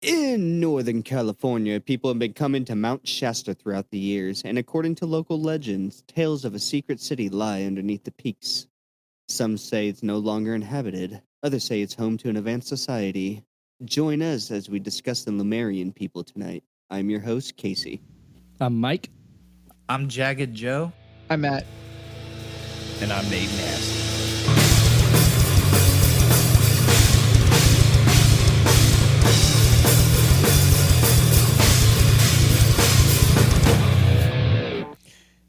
In Northern California, people have been coming to Mount Shasta throughout the years, and according to local legends, tales of a secret city lie underneath the peaks. Some say it's no longer inhabited, others say it's home to an advanced society. Join us as we discuss the Lemurian People tonight. I'm your host, Casey. I'm Mike. I'm Jagged Joe. I'm Matt. And I'm Nate Nasty.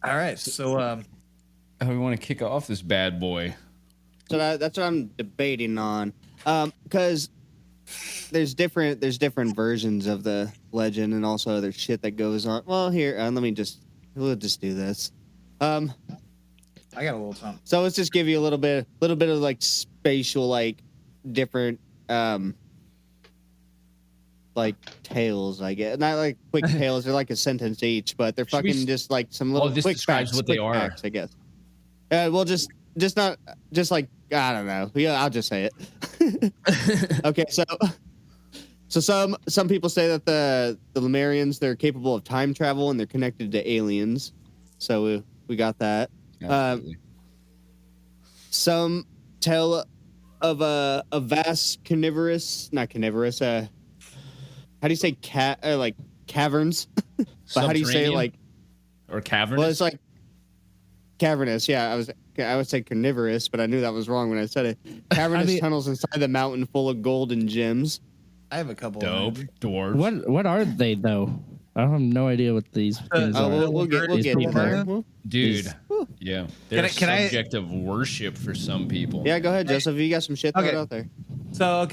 All right, so we want to kick off this bad boy. So that's what I'm debating on, because there's different versions of the legend, and also other shit that goes on. Well, here, we'll just do this. I got a little something. So let's just give you a little bit of like spatial, like different, like tales, I guess. Not like quick tales. They're like a sentence each, but they're fucking just like some little this quick describes facts, what they are. Facts, I guess. Well, just not just like, I don't know. Yeah, I'll just say it. Okay, so some people say that the Lemurians, they're capable of time travel and they're connected to aliens. So we got that. Some tell of a vast not carnivorous. How do you say like caverns? But how do you say like or cavernous? Well, it's like cavernous. Yeah, I would say carnivorous, but I knew that was wrong when I said it. Cavernous tunnels inside the mountain full of gold and gems. I have a couple. Dope dwarves. What are they though? I have no idea what these things are. We'll get there. Dude, yeah, they're subject of worship for some people. Yeah, go ahead, Joseph. You got some shit out there. So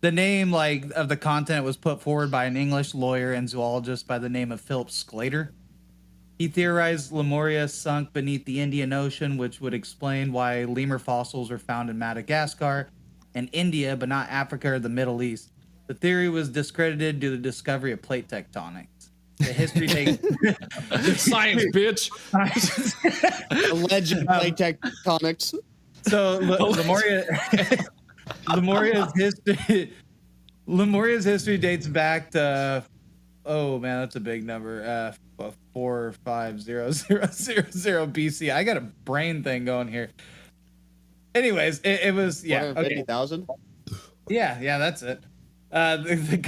the name of the continent was put forward by an English lawyer and zoologist by the name of Philip Sclater. He theorized Lemuria sunk beneath the Indian Ocean, which would explain why lemur fossils are found in Madagascar and India, but not Africa or the Middle East. The theory was discredited due to the discovery of plate tectonics. The history takes science, bitch. Alleged plate tectonics. So Lemuria's history dates back to, oh man, that's a big number. 45000 BC. I got a brain thing going here. Anyways, it was 50,000. Yeah, that's it. The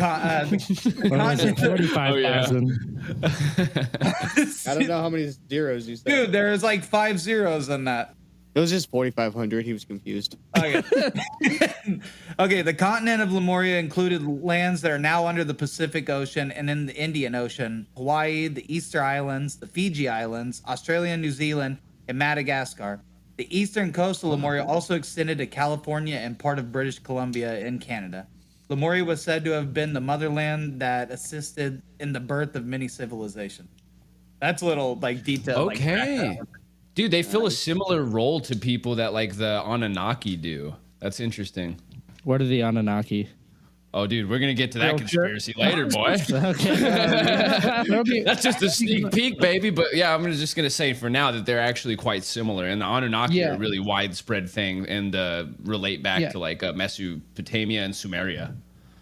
45,000. I don't know how many zeros you said. Dude, there's like 5 zeros in that. It was just 4,500. He was confused. Okay. Okay, the continent of Lemuria included lands that are now under the Pacific Ocean and in the Indian Ocean, Hawaii, the Easter Islands, the Fiji Islands, Australia, New Zealand, and Madagascar. The eastern coast of Lemuria also extended to California and part of British Columbia in Canada. Lemuria was said to have been the motherland that assisted in the birth of many civilizations. That's a little detail. Okay. Dude, they fill a similar role to people that like the Anunnaki do. That's interesting. What are the Anunnaki? Oh, dude, we're going to get to that conspiracy later, boy. Okay. That's just a sneak peek, baby. But yeah, I'm just going to say for now that they're actually quite similar. And the Anunnaki are a really widespread thing and relate back to like Mesopotamia and Sumeria.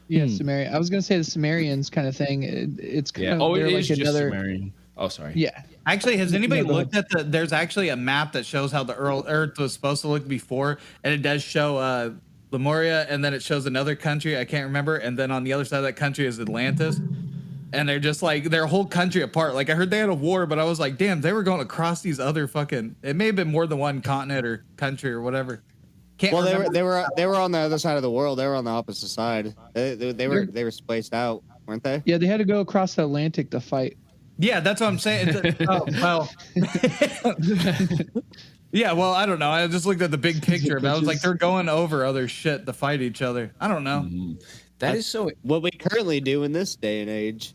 Yeah, Sumeria. I was going to say the Sumerians kind of thing. It's kind of it is like just another Sumerian. Oh, sorry. Yeah. Actually, has anybody looked at there's actually a map that shows how the Earth was supposed to look before, and it does show Lemuria, and then it shows another country, I can't remember, and then on the other side of that country is Atlantis. And they're just like, their whole country apart. Like, I heard they had a war, but I was like, damn, they were going across these other fucking, it may have been more than one continent or country or whatever. They were on the other side of the world. They were on the opposite side. They were spaced out, weren't they? Yeah, they had to go across the Atlantic to fight. Yeah, that's what I'm saying. Oh, well. Yeah, well, I don't know. I just looked at the big picture of it. I was like, they're going over other shit to fight each other. I don't know. That is so what we currently do in this day and age.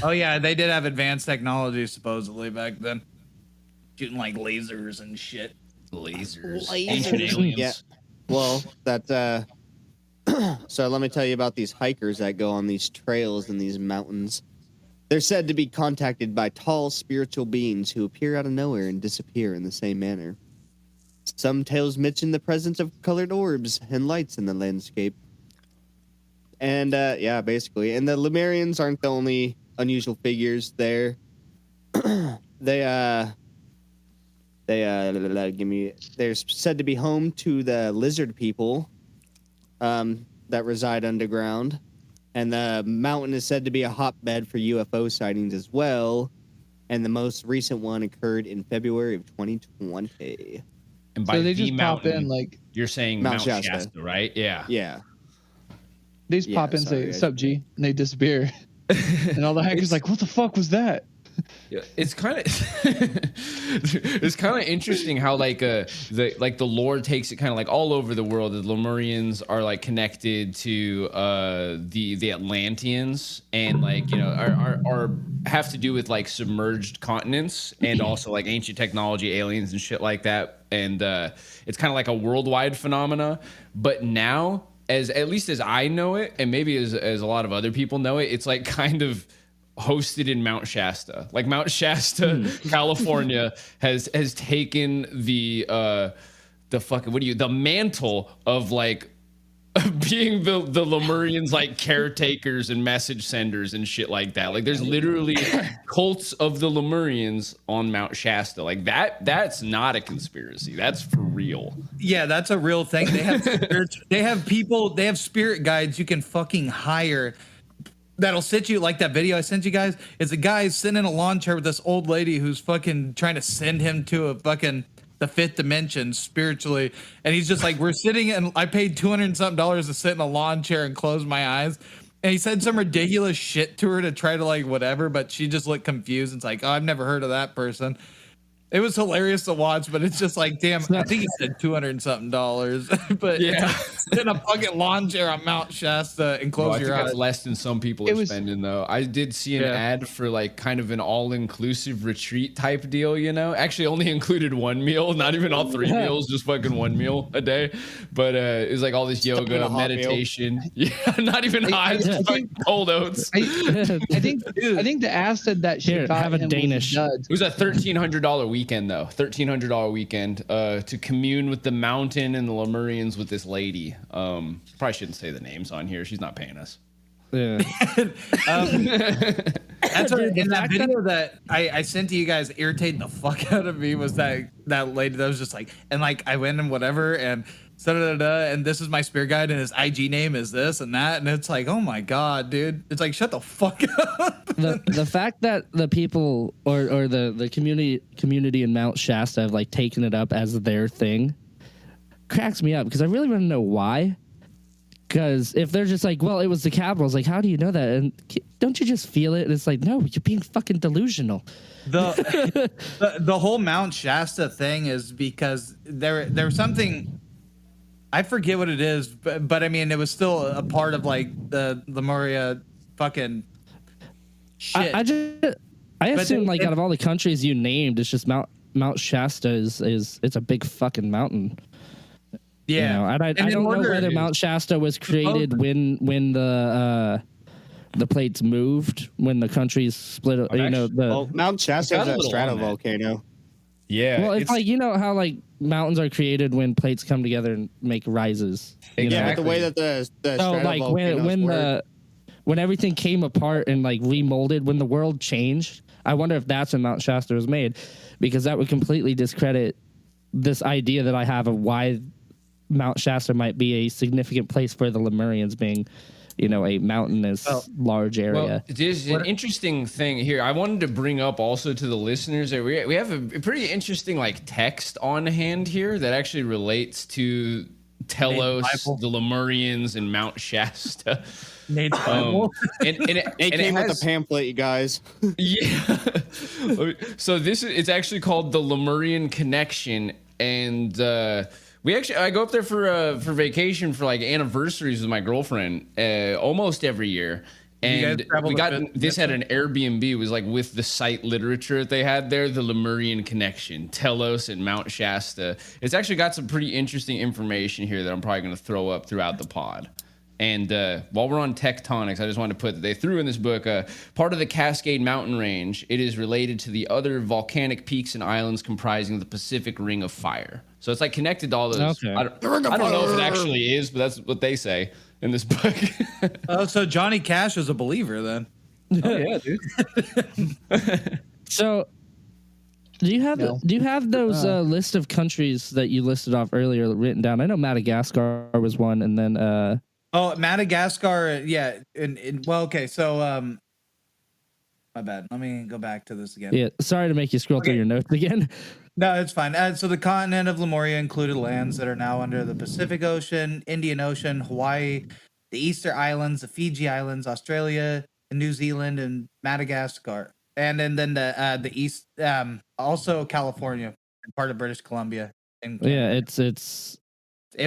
Oh, yeah, they did have advanced technology supposedly back then. Shooting like lasers and shit. Lasers. Ancient aliens. Yeah. Well, that so let me tell you about these hikers that go on these trails in these mountains. They're said to be contacted by tall spiritual beings who appear out of nowhere and disappear in the same manner. Some tales mention the presence of colored orbs and lights in the landscape. And yeah, basically. And the Lemurians aren't the only unusual figures there. They're said to be home to the lizard people that reside underground. And the mountain is said to be a hotbed for UFO sightings as well. And the most recent one occurred in February of 2020. And by so they the just mountain, pop in like you're saying Mount Shasta, right? Yeah. Yeah. they just pop in, say "Sup, G," and they disappear. And all the hackers like, what the fuck was that? Yeah, it's kind of interesting how the lore takes it kind of like all over the world. The Lemurians are like connected to the Atlanteans, and like, you know, are have to do with like submerged continents and also like ancient technology, aliens and shit like that. And it's kind of like a worldwide phenomena. But now, at least as I know it, and maybe as a lot of other people know it, it's like kind of hosted in Mount Shasta. Like Mount Shasta, California has taken the mantle of like being the Lemurians, like caretakers and message senders and shit like that. Like there's literally cults of the Lemurians on Mount Shasta. Like that's not a conspiracy. That's for real. Yeah, that's a real thing. They have they have spirit guides you can fucking hire that'll sit you, like that video I sent you guys. It's a guy sitting in a lawn chair with this old lady who's fucking trying to send him to a fucking the fifth dimension spiritually, and he's just like, we're sitting and I paid $200 and something to sit in a lawn chair and close my eyes, and he said some ridiculous shit to her to try to like whatever, but she just looked confused and it's like, oh, I've never heard of that person. It was hilarious to watch, but it's just like, damn, I think he said $200 and something, but yeah, sit in a fucking lawn chair on Mount Shasta and close your eyes. That's less than some people are spending though. I did see an ad for like kind of an all-inclusive retreat type deal, you know? Actually only included one meal, not even all three meals, just fucking one meal a day. But it was like all this yoga, meditation. Yeah, not even hot, just fucking cold oats. I think the ass said that shit. Have a Danish. It was a $1,300 weekend though, $1,300 weekend to commune with the mountain and the Lemurians with this lady. Probably shouldn't say the names on here. She's not paying us. Yeah. That's what, in that video that I sent to you guys, irritating the fuck out of me was that lady that was just like, and like I went and whatever and and this is my spirit guide and his IG name is this and that, and it's like, oh my god, dude, it's like, shut the fuck up. The fact that the people or the community in Mount Shasta have like taken it up as their thing cracks me up, because I really want to know why. Because if they're just like, well, it was the capital, it's like, how do you know that? And don't you just feel it? And it's like, no, you're being fucking delusional. The whole Mount Shasta thing is because there was something, I forget what it is, but I mean, it was still a part of like the Lemuria fucking shit. I assume like out of all the countries you named, it's just Mount Shasta is it's a big fucking mountain. Yeah, you know, I don't know whether Mount Shasta was created when the plates moved, when the countries split. Mount Shasta is a stratovolcano. Yeah, well, it's like, you know how like mountains are created when plates come together and make rises. Yeah, the way that the like when everything came apart and like remolded, when the world changed, I wonder if that's when Mount Shasta was made, because that would completely discredit this idea that I have of why Mount Shasta might be a significant place for the Lemurians, being, you know, a mountainous large area. Well, there's an interesting thing here I wanted to bring up also to the listeners that we have a pretty interesting like text on hand here that actually relates to Telos, the Lemurians, and Mount Shasta. Nate's Bible. And it came with a pamphlet, you guys. Yeah. So it's actually called the Lemurian Connection, and I go up there for vacation for like anniversaries with my girlfriend almost every year. And we got this at an Airbnb. It was like with the site literature that they had there, the Lemurian Connection, Telos and Mount Shasta. It's actually got some pretty interesting information here that I'm probably going to throw up throughout the pod. And while we're on tectonics, I just wanted to put that they threw in this book part of the Cascade Mountain Range. It is related to the other volcanic peaks and islands comprising the Pacific Ring of Fire. So it's like connected to all those. Okay. I don't know if it actually is, but that's what they say. in this book. Oh, so Johnny Cash is a believer then. Oh yeah, dude. So, do you have those list of countries that you listed off earlier written down? I know Madagascar was one, and then oh, Madagascar, yeah. Well, okay, so my bad. Let me go back to this again. Yeah, sorry to make you scroll through your notes again. No, it's fine. So the continent of Lemuria included lands that are now under the Pacific Ocean, Indian Ocean, Hawaii, the Easter Islands, the Fiji Islands, Australia, and New Zealand, and Madagascar, and then the East, also California, and part of British Columbia. Yeah, it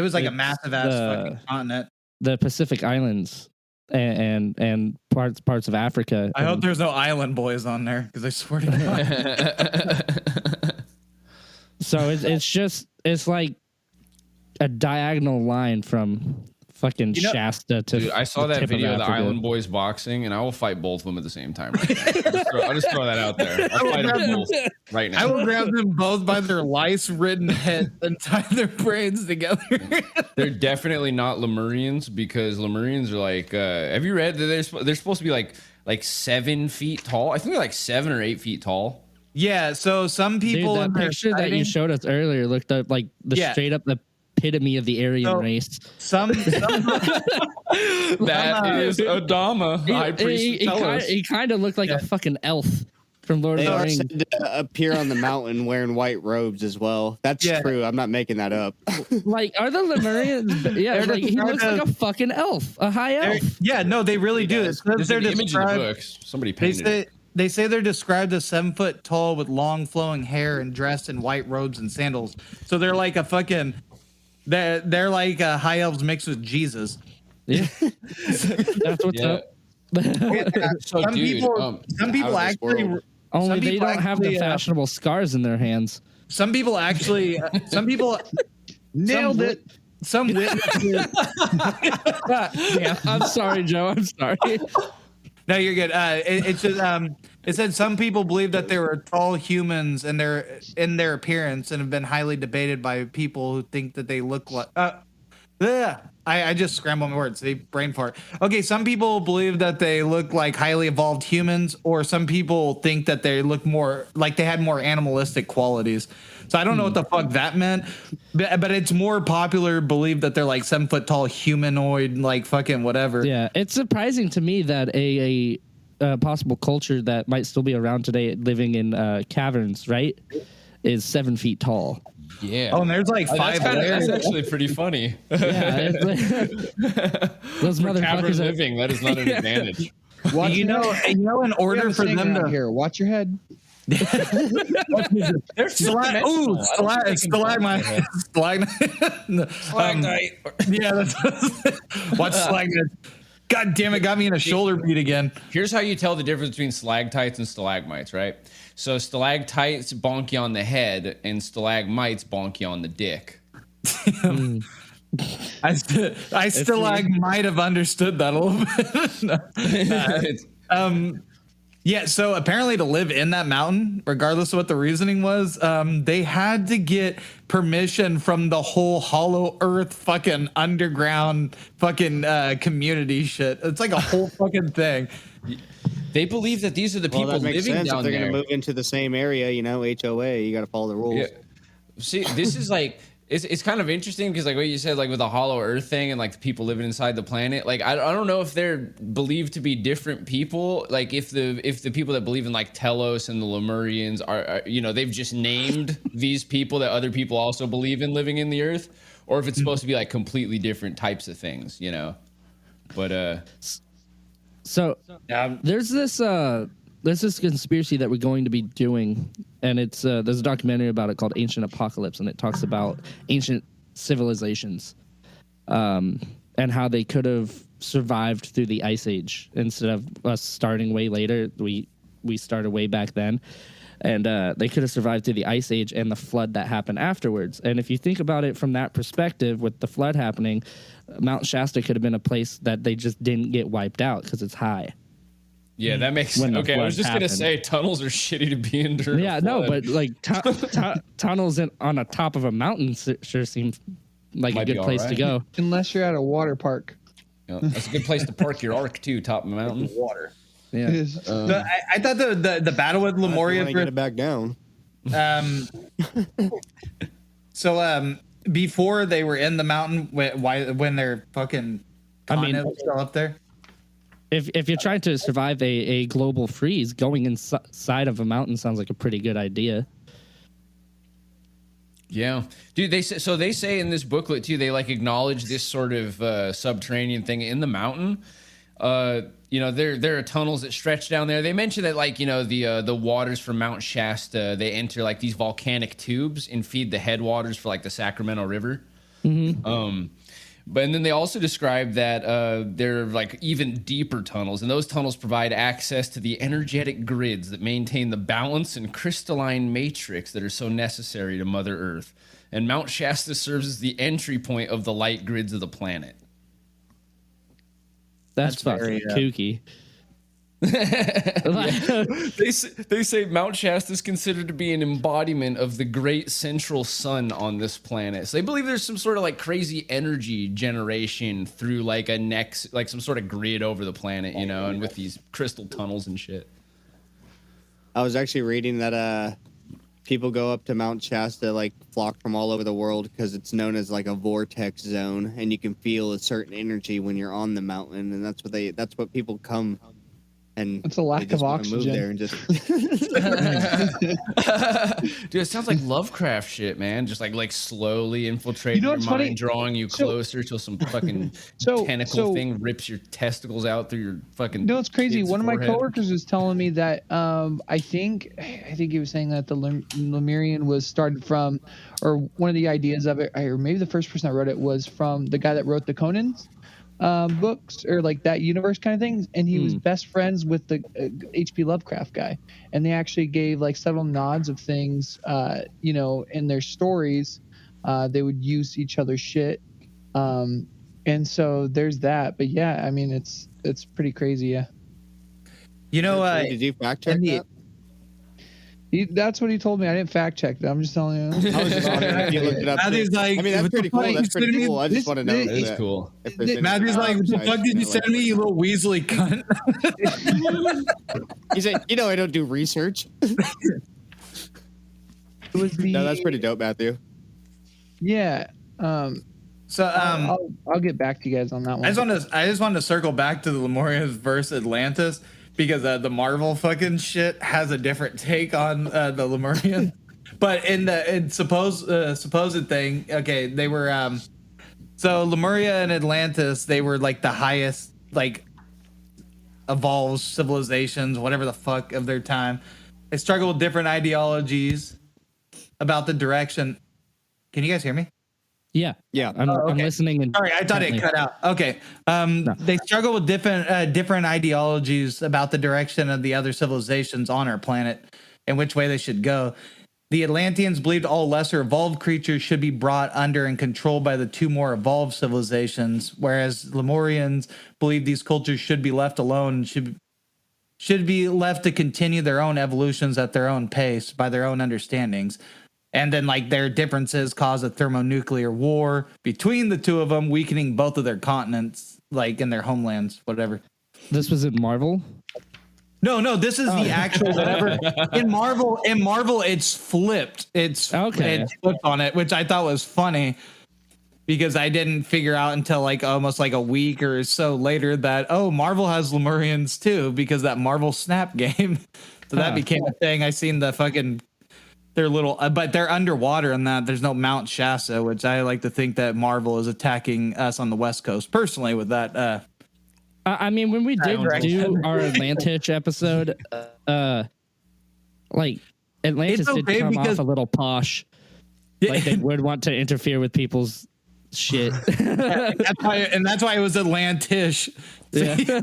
was like a massive ass fucking continent. The Pacific Islands and parts of Africa. I hope there's no island boys on there because I swear to God. So it's like a diagonal line from fucking Shasta to. Dude, I saw that video of the Island Boys boxing, and I will fight both of them at the same time. Right now. I'll just throw that out there. I'll fight them both right now. I will grab them both by their lice-ridden heads and tie their brains together. They're definitely not Lemurians because Lemurians are like. Have you read that they're supposed to be like 7 feet tall? I think they're like 7 or 8 feet tall. Yeah, so some people. Dude, that picture that you showed us earlier looked up like straight up the epitome of the Aryan race. Some that is Adama, high priest of Telos. He kind of looked like a fucking elf from Lord of the Rings. Appear on the mountain wearing white robes as well. That's true. I'm not making that up. Like, are the Lemurians? Yeah, like, he looks like a fucking elf, a high elf. Yeah, no, they really do. There's an image in the books. Somebody painted it. They say they're described as 7 foot tall with long flowing hair and dressed in white robes and sandals. So they're like a fucking, they're like high elves mixed with Jesus. Yeah, that's what's up. So, some people actually only they don't have the fashionable scars in their hands. Some people actually, nailed it. Some witnesses. Yeah, I'm sorry, Joe. I'm sorry. No, you're good. It's just it said some people believe that they were tall humans in their appearance and have been highly debated by people who think that they look like. I just scrambled my words. They brain fart. Okay, some people believe that they look like highly evolved humans, or some people think that they look more like they had more animalistic qualities. So I don't know what the fuck that meant, but it's more popular believed that they're like 7 foot tall humanoid, like fucking whatever. Yeah, it's surprising to me that a possible culture that might still be around today, living in caverns, right, is 7 feet tall. Yeah. Oh, and there's like 5 layers. That's actually pretty funny. Yeah, those motherfuckers are living. That is not an advantage. You know, in order for them to here, watch your head. Stalagmite. Yeah, that's watch stalagmite. God damn it, got me in a shoulder beat again. Here's how you tell the difference between stalactites and stalagmites, right? So stalactites bonk you on the head, and stalagmites bonk you on the dick. I still might have understood that a little bit. Yeah, so apparently to live in that mountain, regardless of what the reasoning was, they had to get permission from the whole Hollow Earth fucking underground fucking community shit. It's like a whole fucking thing. They believe that these are the people living sense. down if they're there. Going to move into the same area, HOA, you got to follow the rules. Yeah. See, this is like... It's kind of interesting because like what you said, like with the Hollow Earth thing and like the people living inside the planet, like I don't know if they're believed to be different people. Like if the people that believe in like Telos and the Lemurians are they've just named these people that other people also believe in living in the Earth, or if it's supposed to be like completely different types of things, But so there's this conspiracy that we're going to be doing, and it's there's a documentary about it called Ancient Apocalypse, and it talks about ancient civilizations and how they could have survived through the Ice Age instead of us starting way later. We started way back then, and they could have survived through the Ice Age and the flood that happened afterwards. And if you think about it from that perspective, with the flood happening, Mount Shasta could have been a place that they just didn't get wiped out because it's high. Yeah, that makes sense. Okay, I was just gonna say tunnels are shitty to be in during. Yeah, no, but like tunnels on the top of a mountain sure seem like a good place to go. Unless you're at a water park. You know, that's a good place to park your ark too, top of the mountain. Water. Yeah. I thought the battle with Lemuria get it back down. So before they were in the mountain, when they're fucking continent was still up there. If you're trying to survive a global freeze, going inside of a mountain sounds like a pretty good idea. Yeah, dude. They say in this booklet too. They like acknowledge this sort of subterranean thing in the mountain. You know, there are tunnels that stretch down there. They mention that, like, you know, the waters from Mount Shasta, they enter like these volcanic tubes and feed the headwaters for like the Sacramento River. Mm-hmm. And then they also describe that there are like even deeper tunnels, and those tunnels provide access to the energetic grids that maintain the balance and crystalline matrix that are so necessary to Mother Earth. And Mount Shasta serves as the entry point of the light grids of the planet. That's fucking kooky. They say Mount Shasta is considered to be an embodiment of the great central sun on this planet. So they believe there's some sort of like crazy energy generation through like like some sort of grid over the planet, you know, and with these crystal tunnels and shit. I was actually reading that people go up to Mount Shasta, like flock from all over the world, because it's known as like a vortex zone, and you can feel a certain energy when you're on the mountain, and that's what people come. And it's a lack of oxygen. Move there and just dude, it sounds like Lovecraft shit, man. Just like slowly infiltrating your mind, funny? Drawing you closer till some fucking tentacle thing rips your testicles out through your fucking. No, it's crazy. One forehead. of my coworkers was telling me that I think he was saying that the Lemurian was started from, or one of the ideas of it, or maybe the first person that wrote it was from the guy that wrote the Conan's books, or like that universe kind of thing, and he was best friends with the H.P. Lovecraft guy, and they actually gave like several nods of things, you know, in their stories. They would use each other's shit, and so there's that. But yeah, I mean, it's pretty crazy. Yeah, you know, did you fact check that? That's what he told me. I didn't fact check that. I'm just telling you. I was just wondering if you looked it up. Matthew's like, I mean, that's pretty cool. That's pretty cool. I just want to know. It's cool. Matthew's like, what the fuck did you send me, you little Weasley cunt? He said, you know, I don't do research. No, that's pretty dope, Matthew. Yeah. So I'll get back to you guys on that one. I just wanted to circle back to the Lemurians versus Atlantis, because the Marvel fucking shit has a different take on the Lemurian. But in supposed thing, okay, they were so Lemuria and Atlantis, they were like the highest like evolved civilizations, whatever the fuck, of their time. They struggle with different ideologies about the direction. Can you guys hear me? Yeah. I'm listening. And sorry, I thought it cut out. Okay. No. They struggle with different ideologies about the direction of the other civilizations on our planet and which way they should go. The Atlanteans believed all lesser evolved creatures should be brought under and controlled by the two more evolved civilizations, whereas Lemurians believed these cultures should be left alone, should be left to continue their own evolutions at their own pace by their own understandings. And then, like, their differences cause a thermonuclear war between the two of them, weakening both of their continents, like in their homelands, whatever. This was in Marvel? No, this is the actual whatever. In Marvel, it's flipped. It's flipped on it, which I thought was funny because I didn't figure out until like almost like a week or so later that Marvel has Lemurians too, because that Marvel Snap game. So that became a thing. I seen the fucking. They're little, but they're underwater in that. There's no Mount Shasta, which I like to think that Marvel is attacking us on the West Coast personally with that. I mean, when we did do our Atlantis episode, like Atlantis did come off a little posh. Like they would want to interfere with people's shit. That's why it was Atlantis. Yeah.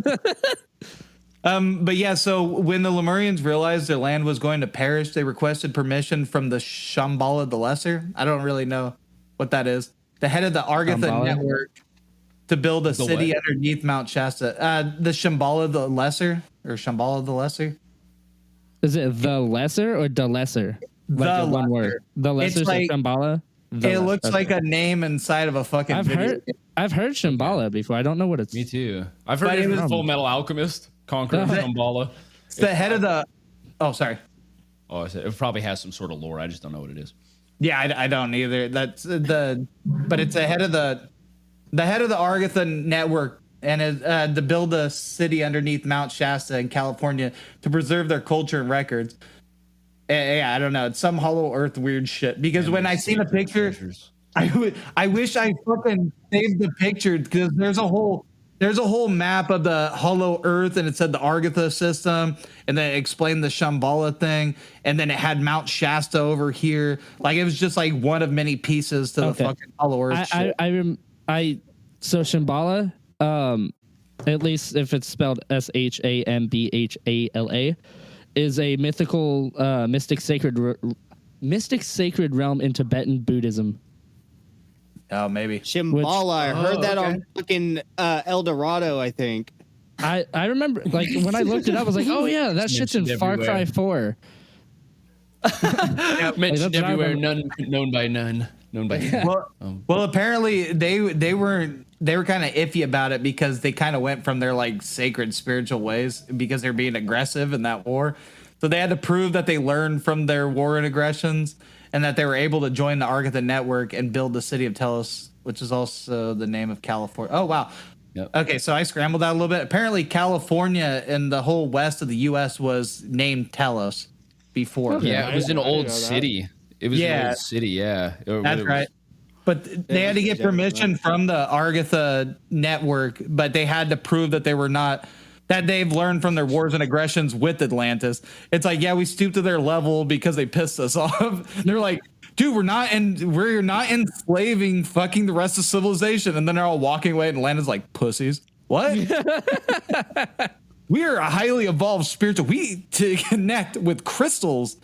But yeah, so when the Lemurians realized their land was going to perish, they requested permission from the Shambhala the Lesser. I don't really know what that is. The head of the Argatha network to build a city underneath Mount Shasta. The Shambhala the Lesser, or Shambhala the Lesser. Is it the Lesser or the Lesser? Like the one word. The Lesser, like Shambhala? It looks like a name inside of a fucking. I've heard Shambhala before. I don't know what it's. Me too. I've heard it was Full Metal Alchemist, Conqueror Shambhala. It's the head of the. Oh, sorry. Oh, it probably has some sort of lore. I just don't know what it is. Yeah, I don't either. That's but it's the head of the Argatha network, and to build a city underneath Mount Shasta in California to preserve their culture and records. Yeah, I don't know. It's some Hollow Earth weird shit. Because when I seen a picture, I wish I fucking saved the picture because there's a whole map of the Hollow Earth, and it said the Argatha system, and then it explained the Shambhala thing, and then it had Mount Shasta over here. Like it was just like one of many pieces to the fucking Hollow Earth. So Shambhala, at least if it's spelled Shambhala, is a mythical, mystic sacred realm in Tibetan Buddhism. Oh, maybe Shambhala. I heard that on fucking El Dorado, I think. I remember, like, when I looked it up, I was like, oh yeah, that shit's in Far Cry 4. Mentioned everywhere, known by none. Well, apparently they were kind of iffy about it because they kind of went from their like sacred spiritual ways because they're being aggressive in that war. So they had to prove that they learned from their war and aggressions and that they were able to join the Argatha network and build the city of Telos, which is also the name of California. Oh, wow. Yep. Okay, so I scrambled that a little bit. Apparently California and the whole west of the U.S. was named Telos before. Okay. Yeah, it was an old city. It was an old city, yeah. That's right. But they had to get permission from the Argatha network, but they had to prove that they were not, that they've learned from their wars and aggressions with Atlantis. It's like, yeah, we stooped to their level because they pissed us off. They're like, dude, we're not enslaving fucking the rest of civilization. And then they're all walking away and Atlantis like, pussies. What? We are a highly evolved spiritual. We to connect with crystals.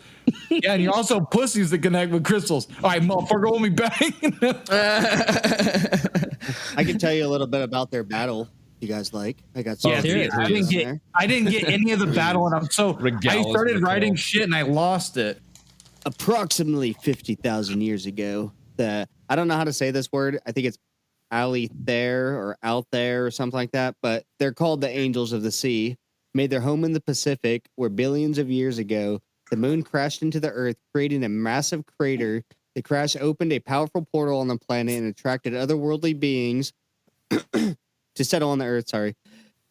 Yeah, and you're also pussies that connect with crystals. All right, motherfucker, hold me back. I can tell you a little bit about their battle. You guys like? I got some. I didn't get any of the battle, and I started writing shit and I lost it. Approximately 50,000 years ago, I don't know how to say this word. I think it's Alithair or Althair or something like that, but they're called the Angels of the Sea, made their home in the Pacific, where billions of years ago, the moon crashed into the Earth, creating a massive crater. The crash opened a powerful portal on the planet and attracted otherworldly beings to settle on the Earth.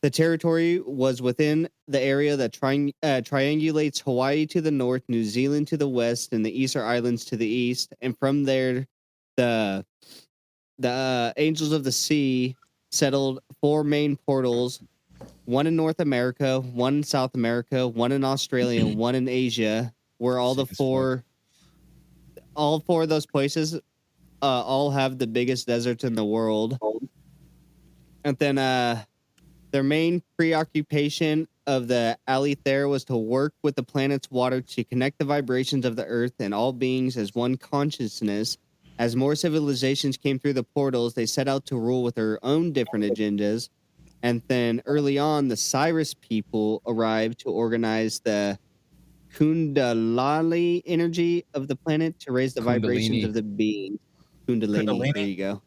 The territory was within the area that triangulates Hawaii to the north, New Zealand to the west, and the Easter Islands to the east. And from there, the Angels of the Sea settled 4 main portals, one in North America, one in South America, one in Australia, and one in Asia, where all 4 of those places all have the biggest deserts in the world. And then their main preoccupation of the Alithair was to work with the planet's water to connect the vibrations of the Earth and all beings as one consciousness. As more civilizations came through the portals, they set out to rule with their own different agendas. And then early on, the Cyrus people arrived to organize the Kundalini energy of the planet to raise the vibrations of the being. Kundalini. There you go.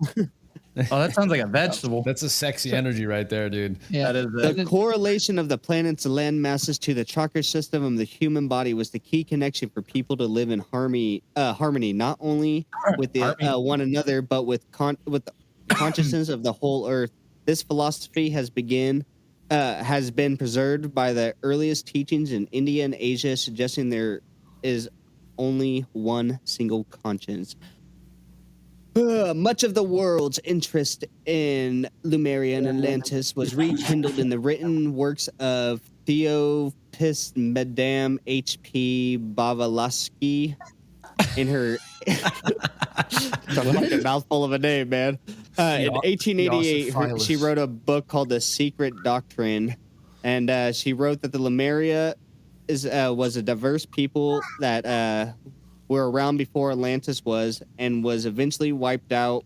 Oh, that sounds like a vegetable. That's a sexy energy right there, dude. Yeah. That is The correlation of the planet's land masses to the chakra system of the human body was the key connection for people to live in harmony, not only with one another, but with the consciousness of the whole Earth. This philosophy has been preserved by the earliest teachings in India and Asia, suggesting there is only one single conscience. Much of the world's interest in Lemuria and Atlantis was rekindled in the written works of Theophis Madame H.P. Blavatsky in her it's a fucking mouthful of a name, man. In 1888, she wrote a book called The Secret Doctrine, and she wrote that the Lemuria was a diverse people that were around before Atlantis was, and was eventually wiped out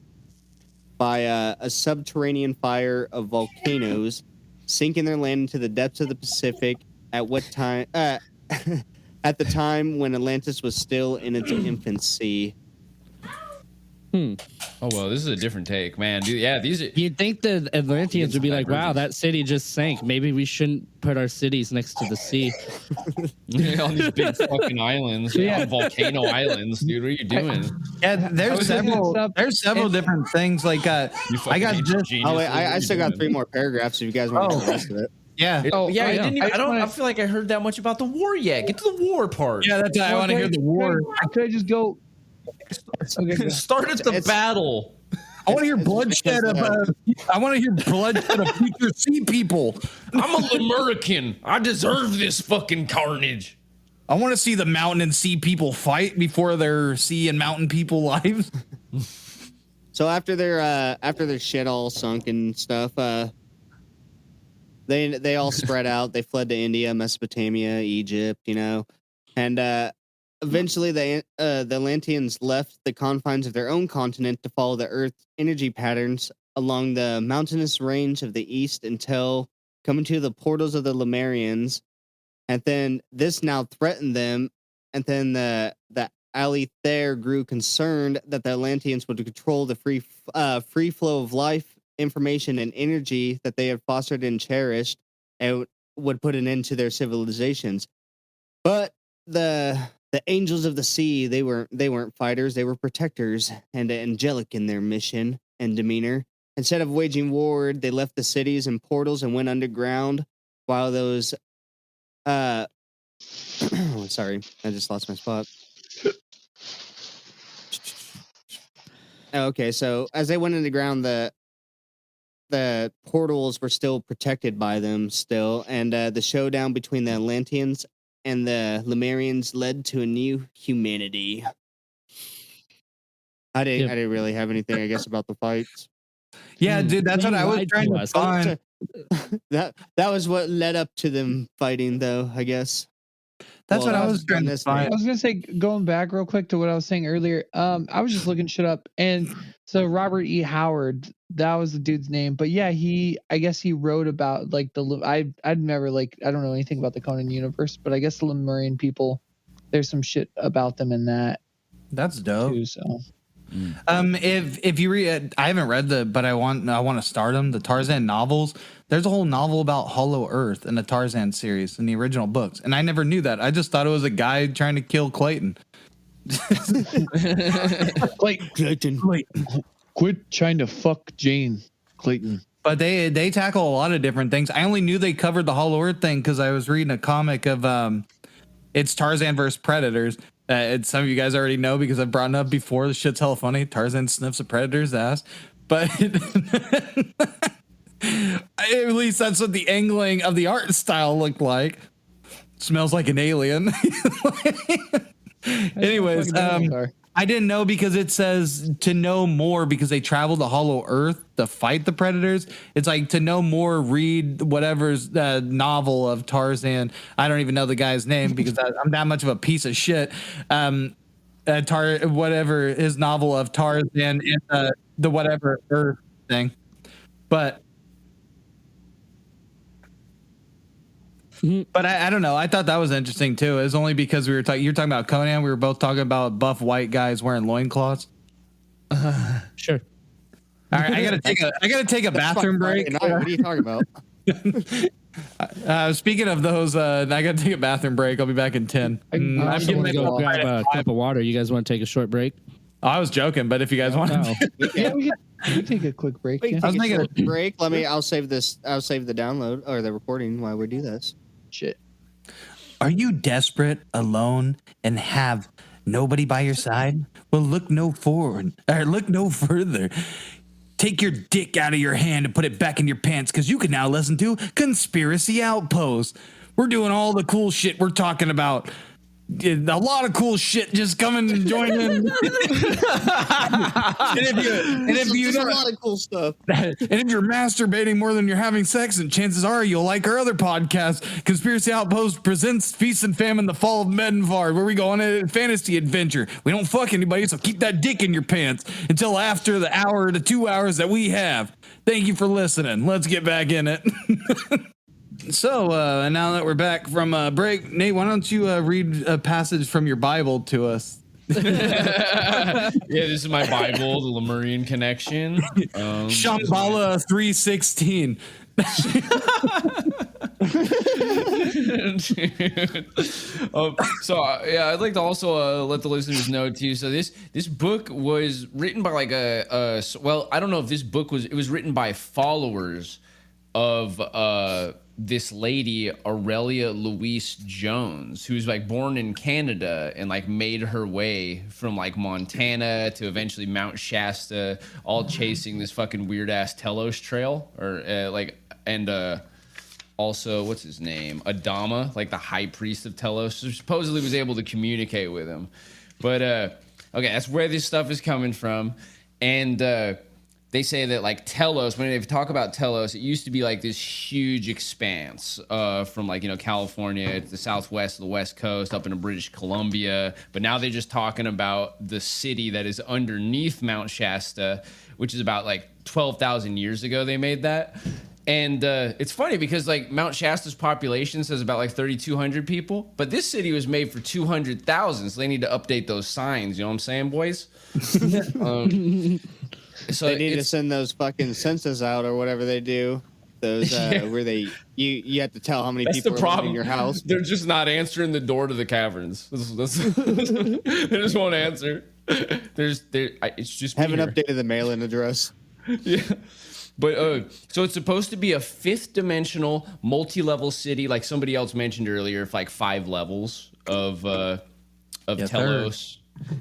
by a subterranean fire of volcanoes, sinking their land into the depths of the Pacific. At what time? At the time when Atlantis was still in its infancy. Oh well, this is a different take, man. Dude, yeah, these are. You'd think the Atlanteans would be like, "Wow, that city just sank. Maybe we shouldn't put our cities next to the sea." On these big fucking islands, on volcano islands, dude. What are you doing? Yeah, there's several different things. Like I got just. Oh wait, I still got 3 more paragraphs. If you guys want to know the rest of it. Yeah. I feel like I heard that much about the war yet. Get to the war part. Yeah, that's I want to hear the war. Could I just go? Okay, start at the battle. I want to hear bloodshed of. I want to hear bloodshed of future sea people. I'm a Lemurican. I deserve this fucking carnage. I want to see the mountain and sea people fight before their sea and mountain people lives. So after their shit all sunk and stuff, they all spread out. They fled to India, Mesopotamia, Egypt, and eventually the Atlanteans left the confines of their own continent to follow the Earth's energy patterns along the mountainous range of the east until coming to the portals of the Lemurians, and then this now threatened them, and then the Alithair grew concerned that the Atlanteans would control the free flow of life, information, and energy that they had fostered and cherished, and would put an end to their civilizations. But the angels of the sea, they weren't fighters, they were protectors and angelic in their mission and demeanor. Instead of waging war, they left the cities and portals and went underground while those sorry, I just lost my spot. Okay, so as they went underground, the portals were still protected by them still, and the showdown between the Atlanteans and the Lemurians led to a new humanity. I didn't really have anything, I guess, about the fights. Yeah, dude, that's what I was trying to find. That was what led up to them fighting, though, I guess. That's what I was trying to find. I was gonna say, going back real quick to what I was saying earlier. I was just looking shit up, and so Robert E. Howard, that was the dude's name. But yeah, I guess he wrote about like I'd never I don't know anything about the Conan universe, but I guess the Lemurian people, there's some shit about them in that. That's dope. Too, so. If you read, I haven't read but I want to start them. The Tarzan novels. There's a whole novel about Hollow Earth in the Tarzan series in the original books, and I never knew that. I just thought it was a guy trying to kill Clayton. Clayton, quit trying to fuck Jane, Clayton. But they tackle a lot of different things. I only knew they covered the Hollow Earth thing because I was reading a comic of it's Tarzan versus Predators. Some of you guys already know because I've brought it up before. The shit's hella funny. Tarzan sniffs a predator's ass, but at least that's what the angling of the art style looked like. Smells like an alien. Anyways, I didn't know because it says to know more because they travel to Hollow Earth to fight the predators. It's like to know more, read whatever's novel of Tarzan. I don't even know the guy's name because I'm that much of a piece of shit. Whatever his novel of Tarzan and the whatever Earth thing. But I don't know. I thought that was interesting too. It was only because you're talking about Conan. We were both talking about buff white guys wearing loincloths. Sure. All right, I gotta take a bathroom break. What are you talking about? Speaking of those, I gotta take a bathroom break. I'll be back in 10. I'm going to go grab a cup of water. You guys want to take a short break? I was joking, but if you guys want, yeah, we can take a quick break. I was making a break. I'll save the download or the recording while we do this. Shit. Are you desperate, alone, and have nobody by your side? Well, look no further. Take your dick out of your hand and put it back in your pants because you can now listen to Conspiracy Outpost. We're doing all the cool shit we're talking about. A lot of cool shit. Just come and join in. and if you a lot of cool stuff. And if you're masturbating more than you're having sex, and chances are you'll like our other podcast, Conspiracy Outpost presents Feast and Famine: The Fall of Medinvard, where we go on a fantasy adventure. We don't fuck anybody, so keep that dick in your pants until after the hour to 2 hours that we have. Thank you for listening. Let's get back in it. So now that we're back from break, Nate, why don't you read a passage from your Bible to us? Yeah, this is my Bible, the Lemurian connection. Shambhala 3:16. Yeah, I'd like to also let the listeners know too. So this book was written by like well, I don't know if this book was written by followers of this lady Aurelia Louise Jones, who's like born in Canada and like made her way from like Montana to eventually Mount Shasta, all chasing this fucking weird ass Telos trail, or also, what's his name? Adama, like the high priest of Telos, who supposedly was able to communicate with him. But okay, that's where this stuff is coming from. And they say that like Telos, when they talk about Telos, it used to be like this huge expanse from like, California to the southwest, the west coast, up into British Columbia. But now they're just talking about the city that is underneath Mount Shasta, which is about like 12,000 years ago they made that. And it's funny because like Mount Shasta's population says about like 3,200 people, but this city was made for 200,000, so they need to update those signs. You know what I'm saying, boys? So they need to send those fucking census out or whatever they do. Those where you have to tell how many people are living in your house. They're just not answering the door to the caverns. They just won't answer. It's just haven't updated the mail-in address. Yeah. But so it's supposed to be a fifth dimensional multi-level city, like somebody else mentioned earlier, like 5 levels of Telos.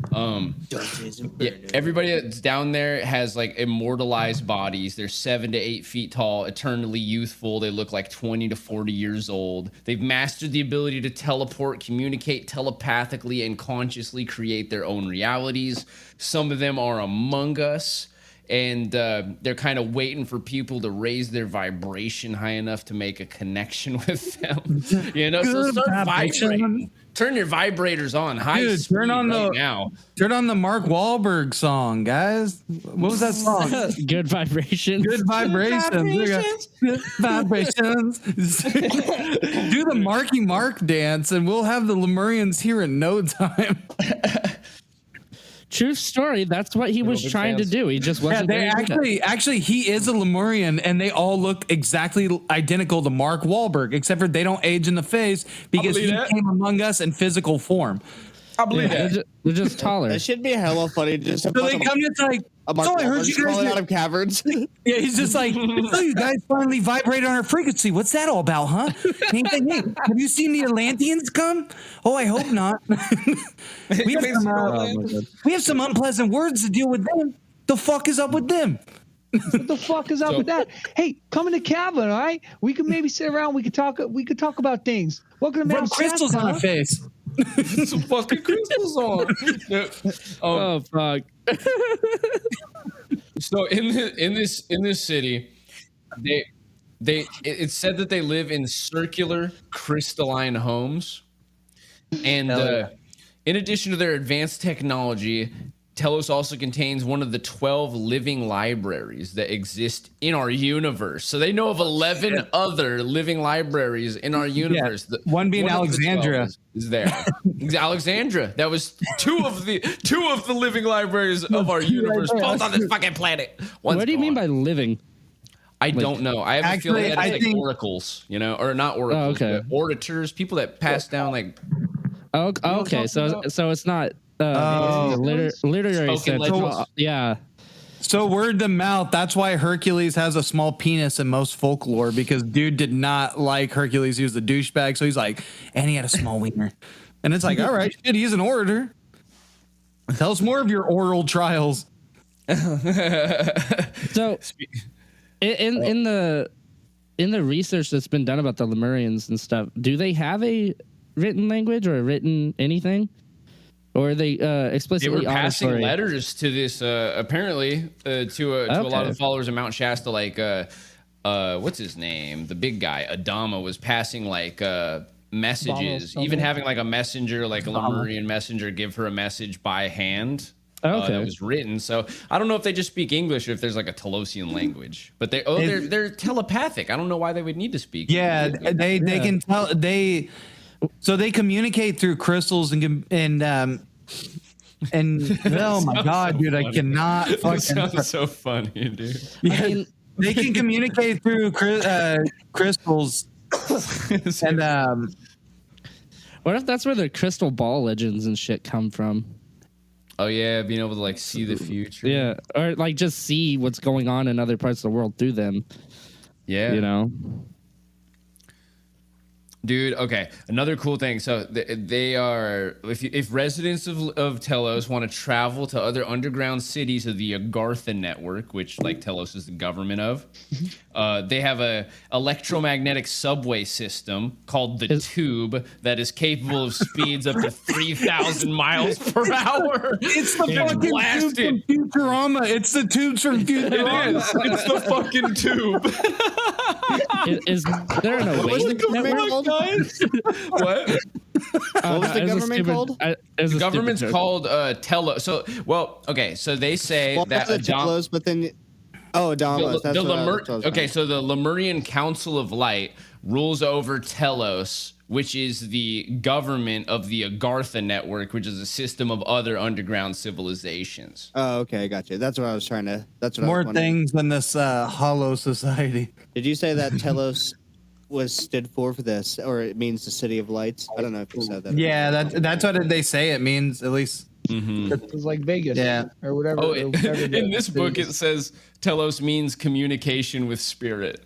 Yeah, everybody that's down there has like immortalized bodies. They're 7 to 8 feet tall, eternally youthful. They look like 20 to 40 years old. They've mastered the ability to teleport, communicate telepathically, and consciously create their own realities. Some of them are among us. And they're kind of waiting for people to raise their vibration high enough to make a connection with them. So start vibrating. Turn your vibrators on high Dude, speed now. Turn on the Mark Wahlberg song, guys. What was that song? Good vibrations. Good vibrations. Good vibrations. Do the Marky Mark dance, and we'll have the Lemurians here in no time. True story. That's what he was trying to do. He just wasn't. Actually, he is a Lemurian, and they all look exactly identical to Mark Wahlberg, except for they don't age in the face because he came among us in physical form. I believe that. They're just taller. That should be hella funny. Just so they come in, it's like, so I heard you guys crawling out of caverns. Yeah, he's just like, so you guys finally vibrate on our frequency. What's that all about, huh? Hey, have you seen the Atlanteans come? Oh, I hope not. we have some unpleasant words to deal with them. The fuck is up with them? What the fuck is up with that? Hey, come in the cabin, all right? We could maybe sit around. We could talk about things. Welcome to Rub crystals on our face. Some fucking crystals on. Oh fuck. So in this city, it's said that they live in circular crystalline homes, and in addition to their advanced technology, Telos also contains one of the 12 living libraries that exist in our universe. So they know of 11 other living libraries in our universe. Yeah, one being Alexandria is there. Alexandria. That was two of the living libraries of our universe, both on this fucking planet. What do you mean by living? I don't know. I have a feeling that it's like oracles, or not oracles, but orators, people that pass down like. Oh, okay. So it's not. Literary sense. Yeah. So word to mouth. That's why Hercules has a small penis in most folklore, because dude did not like Hercules. He was a douchebag. So he's like, and he had a small wiener. And it's like, all right, shit, he's an orator. Tell us more of your oral trials. So in the research that's been done about the Lemurians and stuff, do they have a written language or a written anything? Or are they explicitly they were passing auditory? letters to this apparently to a lot of the followers of Mount Shasta, like what's his name, the big guy Adama was passing like messages, even having like a messenger, like a Lemurian messenger, give her a message by hand. That was written. So I don't know if they just speak English or if there's like a Telosian language, but they're telepathic. I don't know why they would need to speak. Yeah, they can tell. So they communicate through crystals and And oh my god, dude, I cannot That fucking. sounds so funny, dude. Yeah, I mean, they can communicate through crystals, and what if that's where the crystal ball legends and shit come from? Oh yeah, being able to like see the future. Yeah, or like just see what's going on in other parts of the world through them. Yeah. You know. Dude, okay. Another cool thing. So they are, if residents of Telos want to travel to other underground cities of the Agartha network, which like Telos is the government of, they have a electromagnetic subway system called the Tube that is capable of speeds up to 3,000 miles per hour. it's the And fucking tube blasted. from Futurama. It's the tubes from It Futurama. is. It's the fucking tube. Is there an What was the Awake government network? called? What? What was the government called? The government's called Telos. So, well, okay. So they say Well, that that's Telos, but then Adamos. That's what I was okay, trying. so the Lemurian Council of Light rules over Telos, which is the government of the Agartha network, which is a system of other underground civilizations. Oh, okay, I got you. That's what I was trying to. That's what I More was wondering. things than this hollow society. Did you say that Telos was stood for this, or it means the city of lights? I don't know if you said that. Yeah, that's what they say it means, at least. It's like Vegas, Yeah. or whatever. Oh, or whatever in this book it is. says Telos means communication with spirit.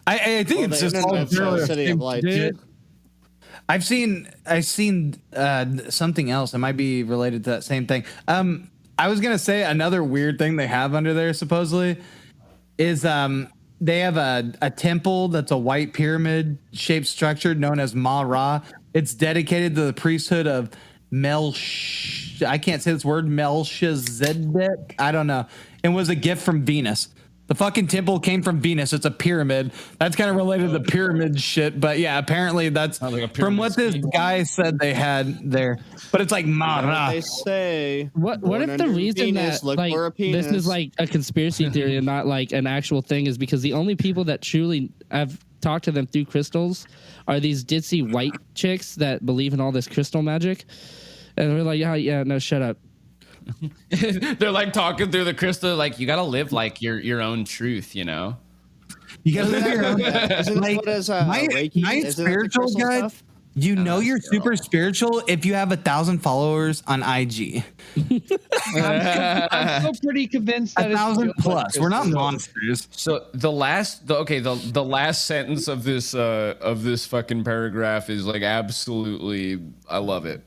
I think it's the just all internet's a city of lights. dude. I've seen something else. It might be related to that same thing. I was gonna say another weird thing they have under there supposedly is they have a temple that's a white pyramid shaped structure known as Ma Ra. It's dedicated to the priesthood of I can't say this word, Melchizedek. I don't know. It was a gift from Venus. The fucking temple came from Venus. It's a pyramid. That's kind of related to the pyramid shit. But yeah, apparently that's Sounds like a from pyramid what this scheme. guy said they had there. But it's like Ma Ra. They say. What born if the under reason Venus, that look like for a this penis. is like a conspiracy theory and not like an actual thing is because the only people that truly have talked to them through crystals are these ditzy white chicks that believe in all this crystal magic, and we're like, yeah, no, shut up. They're like talking through the crystal, like you gotta live like your own truth, you know. You gotta live your own. Isn't that what is Reiki? My Isn't that the spiritual crystal guy. stuff? You know you're super spiritual if you have 1,000 followers on IG. I'm still pretty convinced that 1,000 it's real, plus. but We're not it's- monsters. So the last sentence of this fucking paragraph is like absolutely, I love it.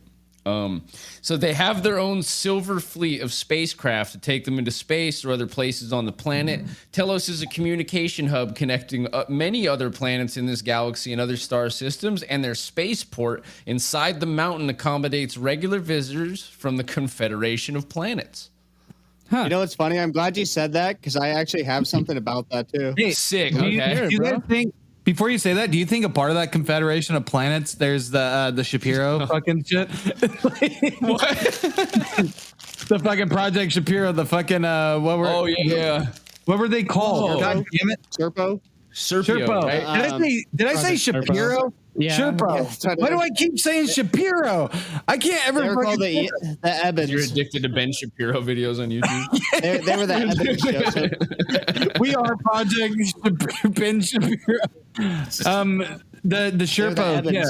So they have their own silver fleet of spacecraft to take them into space or other places on the planet. Telos is a communication hub connecting many other planets in this galaxy and other star systems, and their spaceport inside the mountain accommodates regular visitors from the Confederation of Planets. You know what's funny? I'm glad you said that because I actually have something about that too. Hey, Sick. do you, Okay. do you guys think, before you say that, do you think a part of that Confederation of Planets, there's the Shapiro fucking shit? What? The fucking Project Shapiro, the fucking Oh yeah. what were they called? Oh. God damn it. Serpo? Serpio, Sherpo. right? Did I say Project Shapiro? Yeah. Sherpo. that's what it Why do is. I keep saying Shapiro? I can't ever They were called fucking the Ebens. You're addicted to Ben Shapiro videos on YouTube. They were the Ebens show. So We are Project Ben Shapiro. The Sherpa, Ebens. yeah.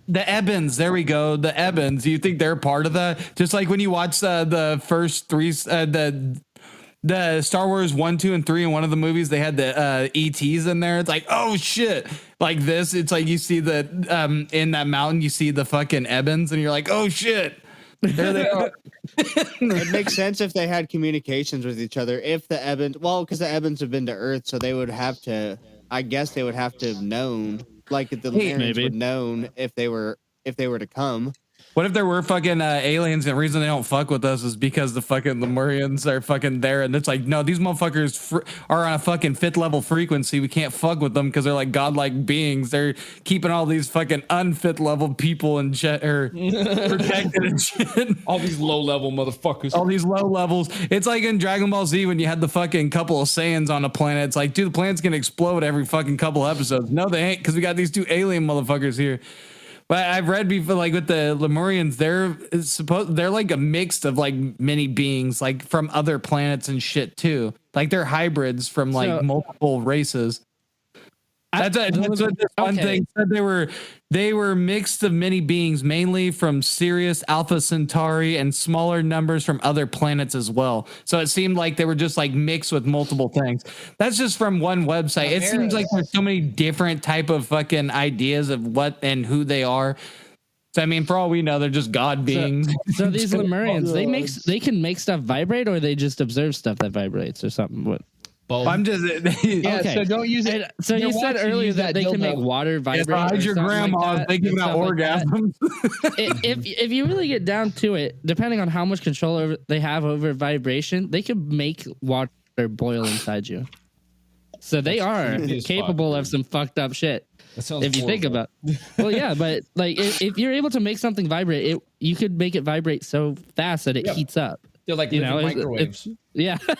The Ebens, there we go. The Ebens. Do you think they're part of that? Just like when you watch the first three, the Star Wars 1, 2, and 3 in one of the movies, they had the ETs in there. It's like, oh shit. Like this, it's like you see the in that mountain, you see the fucking Ebens, and you're like, oh shit. There they are. it makes sense if they had communications with each other. If the Ebens, well, because the Ebens have been to Earth, so they would have to. I guess they would have to have known, like the Lemurians maybe. would known if they were to come. What if there were fucking aliens and the reason they don't fuck with us is because the fucking Lemurians are fucking there and it's like, no, these motherfuckers are on a fucking 5th level frequency. We can't fuck with them because they're like godlike beings. They're keeping all these fucking unfit level people and protected and shit. All these low level motherfuckers. All these low levels. It's like in Dragon Ball Z when you had the fucking couple of Saiyans on a planet. It's like, dude, the planet's gonna explode every fucking couple episodes. No, they ain't, because we got these 2 alien motherfuckers here. But I've read before, like with the Lemurians, they're like a mix of like many beings, like from other planets and shit too. Like they're hybrids from like multiple races. That's what this one thing said. They were mixed of many beings, mainly from Sirius, Alpha Centauri, and smaller numbers from other planets as well. So it seemed like they were just like mixed with multiple things. That's just from one website. It seems like there's so many different type of fucking ideas of what and who they are. So I mean, for all we know, they're just god beings. So these Lemurians, they can make stuff vibrate, or they just observe stuff that vibrates or something. What? Both. I'm just Okay. So don't use it. So you said earlier that they can make water vibrate. Hide your grandma thinking about orgasms. If you really get down to it, depending on how much control they have over vibration, they can make water boil inside you. So they are capable of some fucked up shit. If you think about it. Well, yeah, but like if you're able to make something vibrate, you could make it vibrate so fast that it heats up. They're like microwaves. Yeah. Could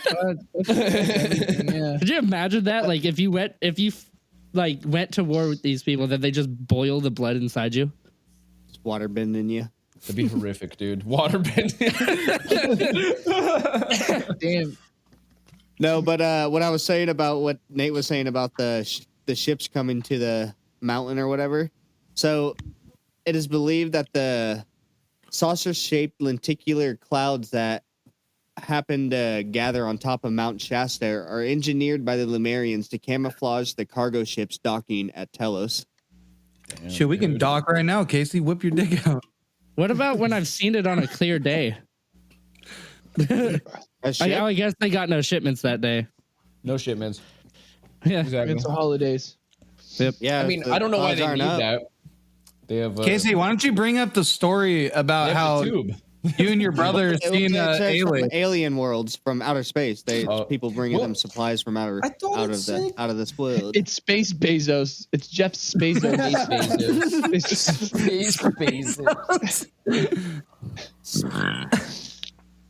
you imagine that? Like if you went to war with these people, that they just boil the blood inside you? It's water bending you. That'd be horrific, dude. Water bending. Damn. No, but what I was saying about what Nate was saying about the ships coming to the mountain or whatever. So it is believed that the saucer-shaped lenticular clouds that happen to gather on top of Mount Shasta are engineered by the Lemurians to camouflage the cargo ships docking at Telos. Damn, shit, we can dock right now, Casey. Whip your dick out. What about when I've seen it on a clear day? I guess they got no shipments that day. No shipments. Yeah, exactly. It's the holidays. Yep. Yeah, I mean, I don't know why they need that. They have Casey. Why don't you bring up the story about how you and your brother seen alien worlds from outer space? People bringing them supplies from out of this world. It's Space Bezos. It's Jeff Bezos. Space Bezos.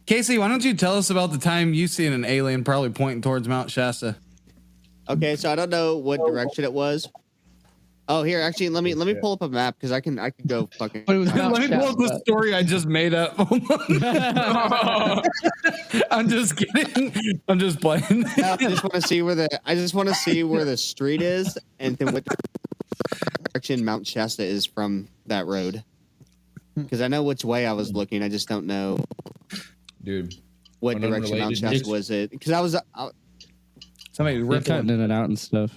Casey, why don't you tell us about the time you seen an alien probably pointing towards Mount Shasta? Okay, so I don't know what direction it was. Oh, here, actually, let me pull up a map because I can go fucking. Let me pull up the story I just made up. I'm just kidding. I'm just playing. I just want to see where the street is and then what direction Mount Shasta is from that road. Because I know which way I was looking, I just don't know, dude, what direction Mount Shasta was it. Because I was somebody cutting in and out and stuff.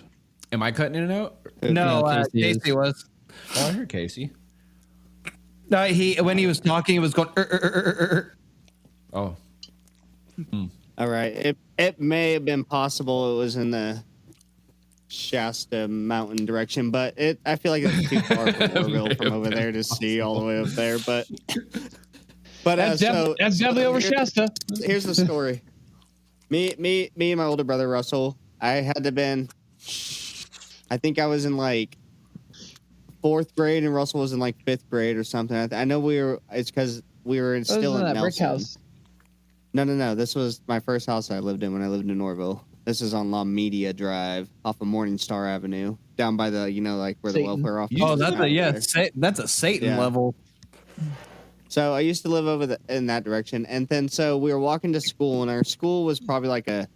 Am I cutting in and out? No, Casey was. Oh, I heard Casey. No, when he was talking, he was going. Oh. All right. It may have been possible it was in the Shasta mountain direction, but I feel like it's too far from Orville from over there to see all the way up there. But that's definitely over Shasta. Here's the story. Me and my older brother Russell. I had to been. I think I was in like 4th grade and Russell was in like 5th grade or something. I know it's because we were still in that Nelson. brick house. No. This was my first house I lived in when I lived in Orville. This is on La Media Drive off of Morningstar Avenue, down by the, like where the welfare office. Oh, that's a Satan level. So I used to live in that direction, and then so we were walking to school, and our school was probably like a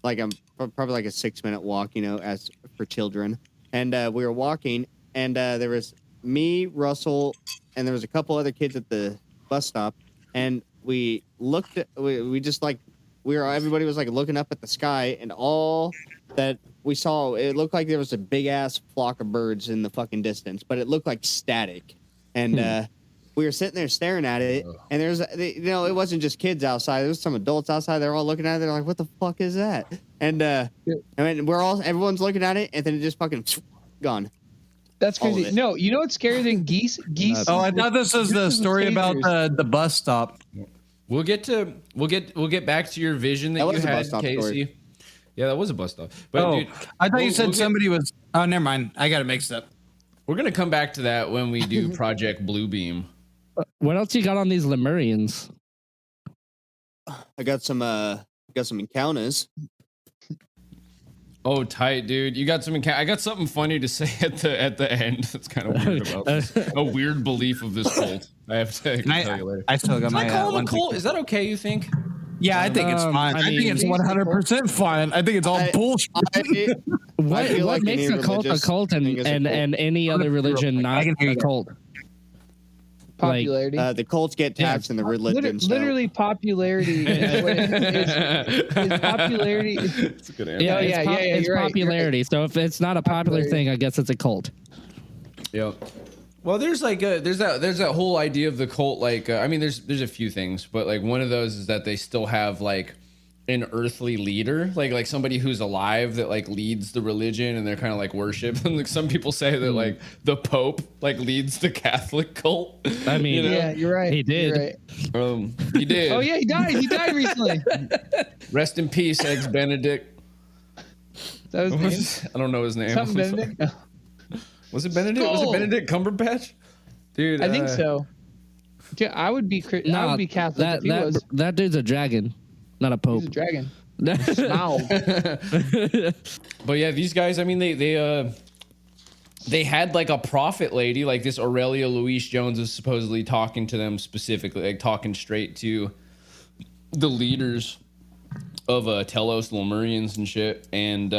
6-minute walk, as for children. And we were walking, and there was me, Russell, and there was a couple other kids at the bus stop, and we looked at, everybody was like looking up at the sky, and all that we saw, it looked like there was a big ass flock of birds in the fucking distance, but it looked like static. And we were sitting there staring at it, and there's, it wasn't just kids outside. There was some adults outside. They're all looking at it. They're like, "What the fuck is that?" And I mean, everyone's looking at it, and then it just fucking gone. That's crazy. No, you know what's scarier than geese? Geese. Oh, I thought this was the story about the bus stop. We'll get back to your vision that you had, Casey. Story. Yeah, that was a bus stop. But dude, I thought you said somebody was. Oh, never mind. I got it mixed up. We're gonna come back to that when we do Project Bluebeam. What else you got on these Lemurians? I got some encounters. Oh, tight, dude. You got some. I got something funny to say at the end. That's kind of weird about this. A weird belief of this cult. I have to tell you later. I still got Can my. I call it a one cult? thing. Is that okay? You think? Yeah, I think it's fine. I think it's 100% fine. I think it's all bullshit. What makes a cult and any other religion not a cult? Popularity. The cults get taxed and the religion. Literally, popularity is popularity. That's a good answer. Yeah, it's you're right, popularity. you're right. So if it's not a popular thing, I guess it's a cult. Yep. Well, there's that whole idea of the cult. Like, I mean, there's a few things, but like one of those is that they still have like an earthly leader, like somebody who's alive that like leads the religion, and they're kind of like worship. And like some people say that like the Pope like leads the Catholic cult. I mean, you know? Yeah, you're right. He did. You're right. He did. Oh yeah, he died. He died recently. Rest in peace, ex Benedict. That was his name? I don't know his name. Something Benedict. Was it Benedict? Was it Benedict Cumberbatch? Dude, I think so. Yeah, I would be Catholic if he was. That dude's a dragon, not a pope. He's a dragon. Wow. But yeah, these guys. I mean, they had like a prophet lady, like this Aurelia Louise Jones is supposedly talking to them specifically, like talking straight to the leaders of Telos, Lemurians, and shit, and.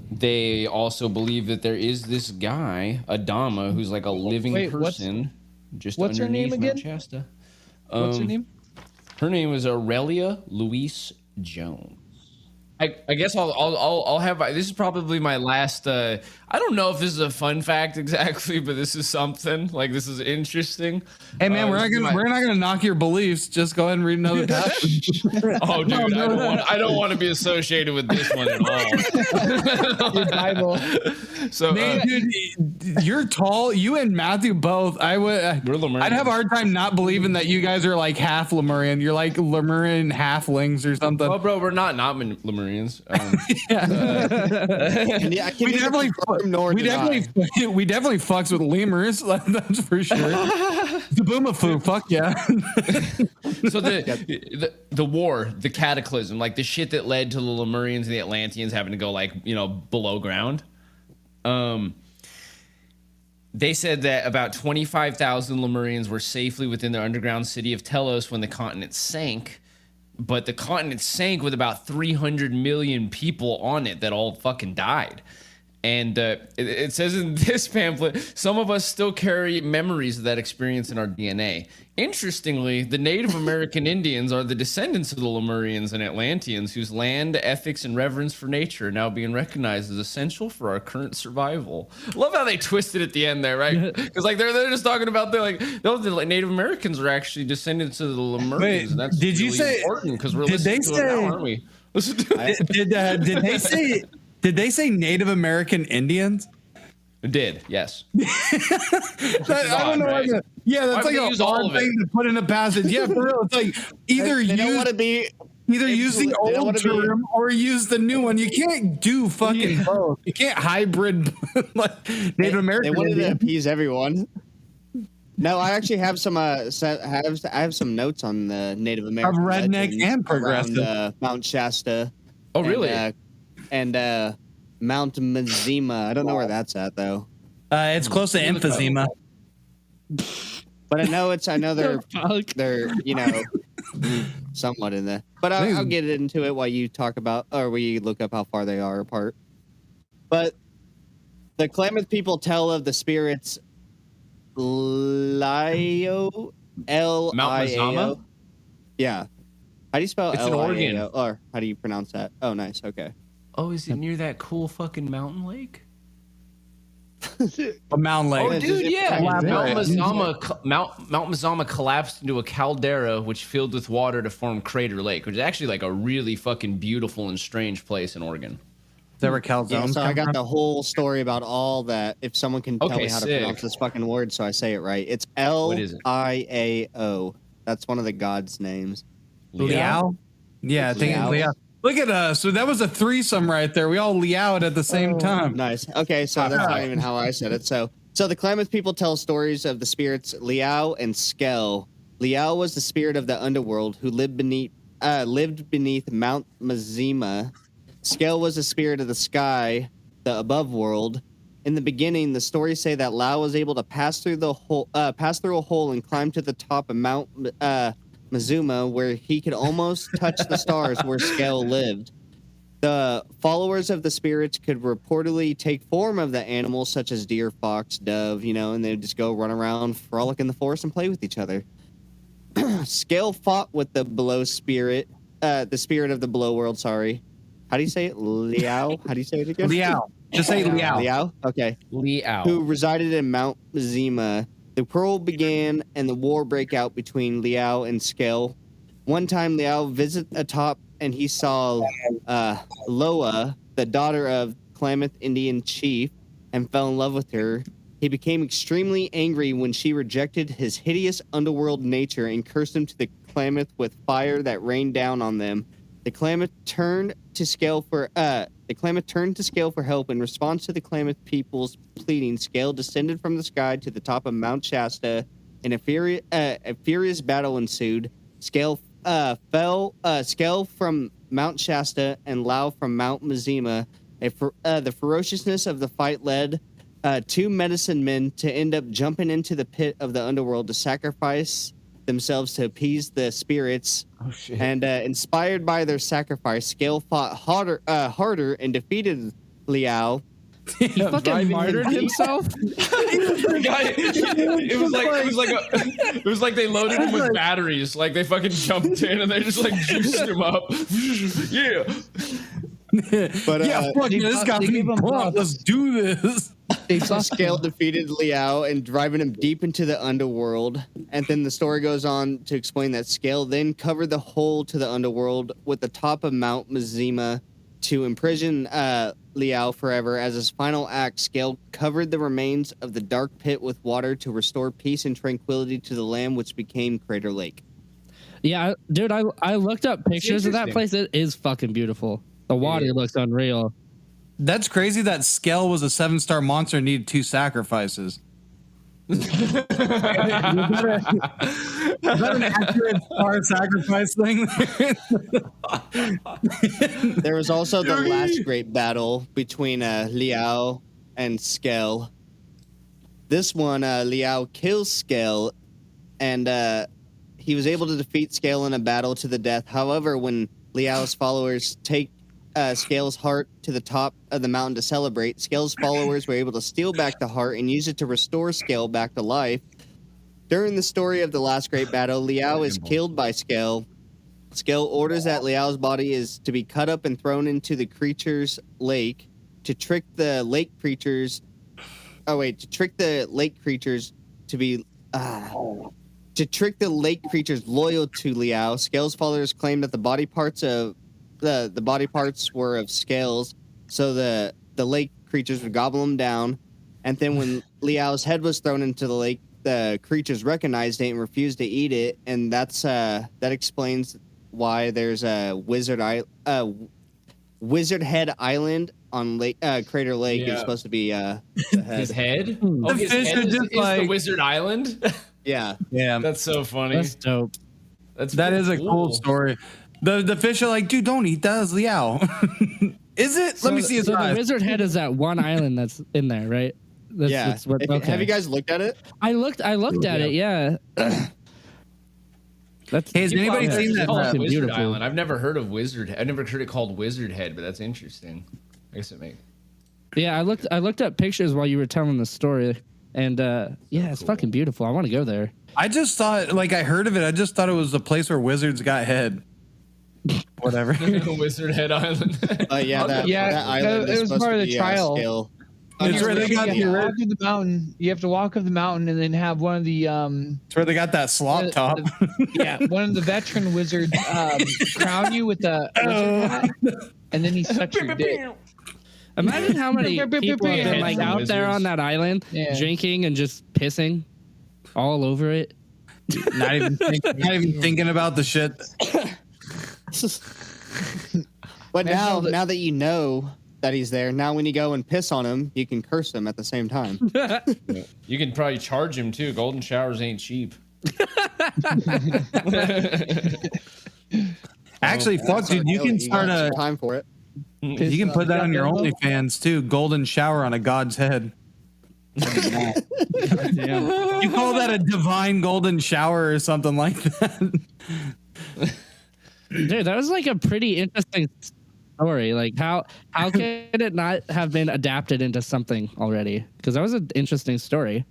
They also believe that there is this guy, Adama, who's like a living person. What's her name again? Mount Shasta. What's her name? Her name is Aurelia Louise Jones. I guess I'll have. This is probably my last. I don't know if this is a fun fact exactly, but this is something like this is interesting. Hey man, we're not gonna knock your beliefs. Just go ahead and read another passage. Oh, dude, I don't want to be associated with this one at all. Your Bible. So, man, dude, you're tall. You and Matthew both. we're Lemurian. I'd have a hard time not believing that you guys are like half Lemurian. You're like Lemurian halflings or something. Oh, bro, we're not Lemurians. We definitely fucks with lemurs. That's for sure. The Boomafoo, fuck yeah. So the war, the cataclysm, like the shit that led to the Lemurians and the Atlanteans having to go like below ground. They said that about 25,000 Lemurians were safely within their underground city of Telos when the continent sank. But the continent sank with about 300 million people on it that all fucking died. And it says in this pamphlet, some of us still carry memories of that experience in our DNA. Interestingly, the Native American Indians are the descendants of the Lemurians and Atlanteans whose land, ethics, and reverence for nature are now being recognized as essential for our current survival. Love how they twisted at the end there, right? Because like they're just talking about the Native Americans are actually descendants of the Lemurians. Wait, And that's did you really say? important because we're Did they listening to it say? now, aren't we? Listen to it. Did they say? Did they say Native American Indians? Did, yes. I don't know. Right? That's Why like would they use a all hard of it? thing to put in a passage. Yeah, for real. It's like either They don't want to be. use the they don't old wanna be- term or use the new one. You can't do fucking both. You can't hybrid like Native American. They wanted to Indian. appease everyone. No, I actually have some. I have some notes on the Native American redneck legends and progressive. around, Mount Shasta. Oh, really? And Mount Mazima. I don't know where that's at though. It's close to emphysema. But I know they're somewhat in there. But I'll get into it while you talk about or we look up how far they are apart. But the Klamath people tell of the spirits Lio L I A O. Mazama? Yeah. How do you spell It's in L-I-A-O? Oregon. Or how do you pronounce that? Oh, nice. Okay. Oh, is it near that cool fucking mountain lake? A mountain lake. Oh, dude, yeah. Elaborate. Mount Mazama collapsed into a caldera which filled with water to form Crater Lake, which is actually like a really fucking beautiful and strange place in Oregon. Is that where calzones Yeah, so I come got from? the whole story about all that. If someone can tell Okay, me how to sick. pronounce this fucking word so I say it right. It's What is it? L-I-A-O. That's one of the gods' names. Liao? Yeah, I think it's Liao. Liao. Look at us. So that was a threesome right there. We all Liao'd at the same time. Nice. Okay, so that's not even how I said it. So the Klamath people tell stories of the spirits Liao and Skell. Liao was the spirit of the underworld who lived beneath Mount Mazima. Scale was a spirit of the sky, the above world. In the beginning, the stories say that Lao was able to pass through a hole and climb to the top of Mount Mazuma, where he could almost touch the stars where Scale lived. The followers of the spirits could reportedly take form of the animals, such as deer, fox, dove, and they'd just go run around, frolic in the forest, and play with each other. Scale fought with the the spirit of the below world. Sorry, how do you say it? Liao. How do you say it again? Liao. Just say Liao. Liao. Okay. Liao. Who resided in Mount Mazima. The quarrel began and the war break out between Liao and Scale. One time, Liao visited atop and he saw Loa, the daughter of Klamath Indian chief, and fell in love with her. He became extremely angry when she rejected his hideous underworld nature and cursed him to the Klamath with fire that rained down on them. The Klamath turned to Scale for help. In response to the Klamath people's pleading, Scale descended from the sky to the top of Mount Shasta, and a furious battle ensued. Scale from Mount Shasta and Lao from Mount Mazima. The ferociousness of the fight led two medicine men to end up jumping into the pit of the underworld to sacrifice themselves to appease the spirits. Oh, shit. And inspired by their sacrifice, Scale fought harder and defeated Liao. He fucking martyred himself. It was like they loaded him with batteries. Like they fucking jumped in and they just like juiced him up. Yeah. But fuck this guy. Let's do this. Scale defeated Liao and driving him deep into the underworld. And then the story goes on to explain that Scale then covered the hole to the underworld with the top of Mount Mazima to imprison Liao forever. As his final act, Scale covered the remains of the dark pit with water to restore peace and tranquility to the land, which became Crater Lake. Yeah, dude, I looked up pictures of that place. It is fucking beautiful. The water looks unreal. That's crazy that Scale was a 7-star monster and needed 2 sacrifices. Is that an accurate star sacrifice thing? There was also the last great battle between Liao and Scale. This one, Liao kills Scale, and he was able to defeat Scale in a battle to the death. However, when Liao's followers take Scale's heart to the top of the mountain to celebrate, Scale's followers were able to steal back the heart and use it to restore Scale back to life. During the story of the last great battle, Liao is killed by Scale. Scale orders that Liao's body is to be cut up and thrown into the creature's lake to trick the lake creatures. To trick the lake creatures loyal to Liao. Scale's followers claim that the body parts were of Scale's, so the lake creatures would gobble them down. And then when Liao's head was thrown into the lake, the creatures recognized it and refused to eat it, and that explains why there's a Wizard Head Island on Crater Lake. Is supposed to be the head. His head? Oh, his head is the Wizard Island? Yeah. That's so funny. That's dope. That is a cool story. The fish are like, dude, don't eat that. It's Liao. Is it? Let me see his eyes. The Wizard Head is that one island that's in there, right? That's Have you guys looked at it? I looked at it. Yeah. Has anybody seen that? Wizard Beautiful. Island. I've never heard of Wizard. I've never heard it called Wizard Head, but that's interesting. I guess it makes. Yeah, I looked up pictures while you were telling the story, and it's fucking beautiful. I want to go there. I just thought, I heard of it. I just thought it was a place where wizards got head. Whatever. Wizard Head Island. That island it was part of the trial. Scale. It's where they got walk up the mountain. You have to walk up the mountain and then have one of the It's where they got that slop top. One of the veteran wizards crown you with the wizard hat, and then he sucks your dick. Imagine how many people have been out there on that island drinking and just pissing all over it. Not even thinking about the shit. But now that you know that he's there, now when you go and piss on him, you can curse him at the same time. You can probably charge him too. Golden showers ain't cheap. Actually, fuck, dude, you can start a time for it. You can put that on your OnlyFans too. Golden shower on a god's head. Damn. You call that a divine golden shower or something like that? Dude, that was like a pretty interesting story. Like how could it not have been adapted into something already? Because that was an interesting story.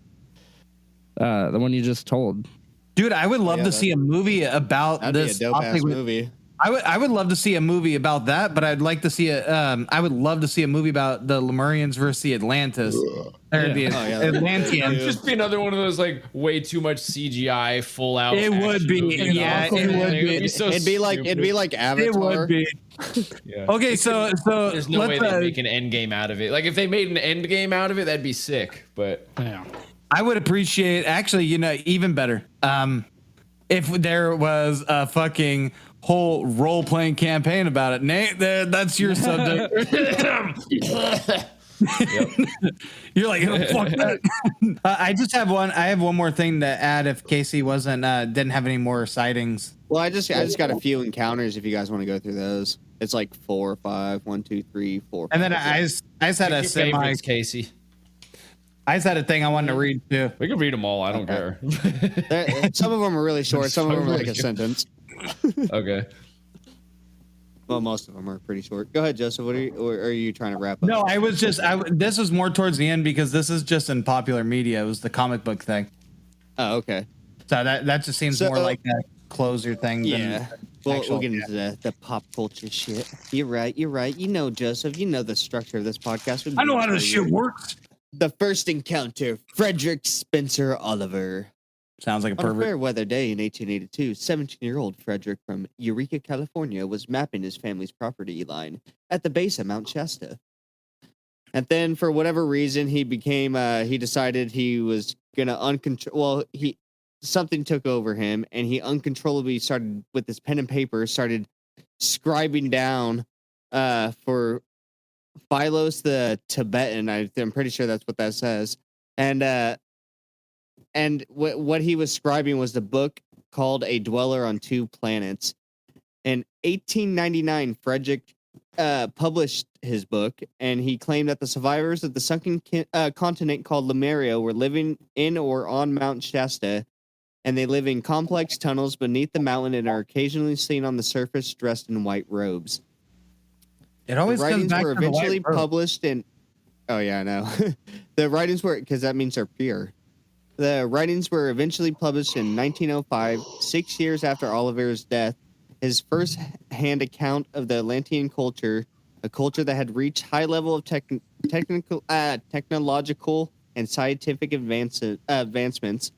The one you just told. Dude, I would love to see a movie about this. That'd be a dope ass movie. I would love to see a movie about that, but I'd like to see I would love to see a movie about the Lemurians versus the Atlantis. Or the Atlanteans. Just be another one of those like way too much CGI full out. It would be, yeah, it would be. It'd be like Avatar. It would be. Yeah. Okay, so there's no way they'd make an end game out of it. Like if they made an end game out of it, that'd be sick. But yeah. I would appreciate, actually, even better. If there was a fucking whole role-playing campaign about it. Nate, that's your subject. You're like, oh, fuck that. I have one more thing to add if Casey didn't have any more sightings. Well, I just got a few encounters if you guys want to go through those. It's like 4 or 5. 1, 2, 3, 4. And then I just had a favorites, Casey. I just had a thing I wanted to read too. We can read them all. I don't care. Some of them are really short. Some of them are like a sentence. Okay. Well, most of them are pretty short. Go ahead, Joseph. Or are you trying to wrap up? No, this was more towards the end because this is just in popular media. It was the comic book thing. Oh, okay. So that just seems more like a closer thing. Yeah. We'll get into the pop culture shit. You're right. You know, Joseph. You know the structure of this podcast. I know how this shit works. The first encounter, Frederick Spencer Oliver. Sounds like a On a pervert. fair weather day in 1882, 17-year-old Frederick from Eureka, California, was mapping his family's property line at the base of Mount Shasta. And then, for whatever reason, he decided he was gonna something took over him, and he uncontrollably started with his pen and paper, started scribing down for Philos the Tibetan. I'm pretty sure that's what that says. And what he was scribing was the book called A Dweller on Two Planets. In 1899, Frederick published his book, and he claimed that the survivors of the sunken continent called Lemuria were living in or on Mount Shasta, and they live in complex tunnels beneath the mountain and are occasionally seen on the surface dressed in white robes. It always the comes writings back were to the eventually white robe. published in. Oh yeah, I know. The writings were, because that means they're pure. The writings were eventually published in 1905, 6 years after Oliver's death. His first-hand account of the Atlantean culture, a culture that had reached high level of technological and scientific advancements.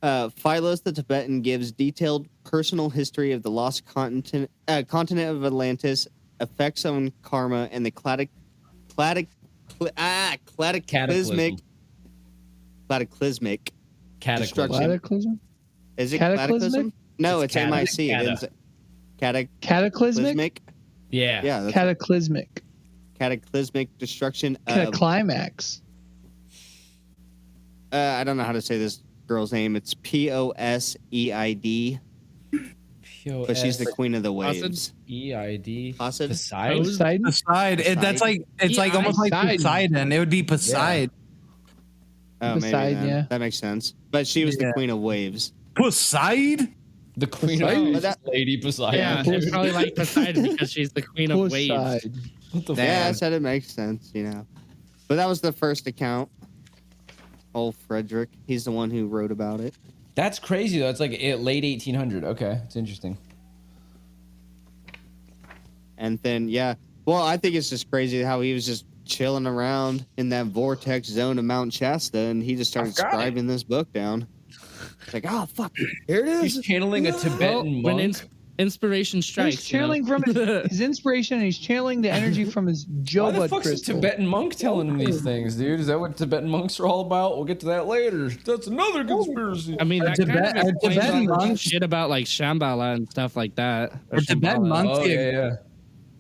Philos the Tibetan gives detailed personal history of the lost continent of Atlantis, effects on karma, and the cataclysmic destruction. Cataclysm? Is it Cataclysmic? cataclysm? No, it's MIC. Cataclysmic? Yeah. Yeah. That's Cataclysmic. cataclysmic destruction of. Climax. I don't know how to say this girl's name. It's Poseid. But she's the queen of the waves. EID. Poseid? Poseidon? Poseidon? Poseidon. That's like almost like Poseidon. It would be Poseidon. Oh, maybe Poseidon, then. yeah. That makes sense. But she was the queen of waves. Poseidon? The queen Poseidon? of Lady Poseidon. Yeah, they probably like Poseidon because she's the queen of waves. Poseidon. What the Yeah, I fuck? said it makes sense, you know. But that was the first account. Old Frederick. He's the one who wrote about it. That's crazy though. It's like late 1800. Okay, it's interesting. And then, yeah. Well, I think it's just crazy how he was just chilling around in that vortex zone of Mount Shasta, and he just started scribing this book down. It's like, oh, fuck. Here it is. He's channeling a Tibetan When monk. inspiration strikes. He's channeling from his inspiration, and he's channeling the energy from his Why Joe the Bud fuck's crystal. a Tibetan monk telling him these things, dude? Is that what Tibetan monks are all about? We'll get to that later. That's another conspiracy. I mean, that kind of explains Tibetan all the monks- shit about like Shambhala and stuff like that. Or Are Tibetan Shambhala. monks? Oh, yeah.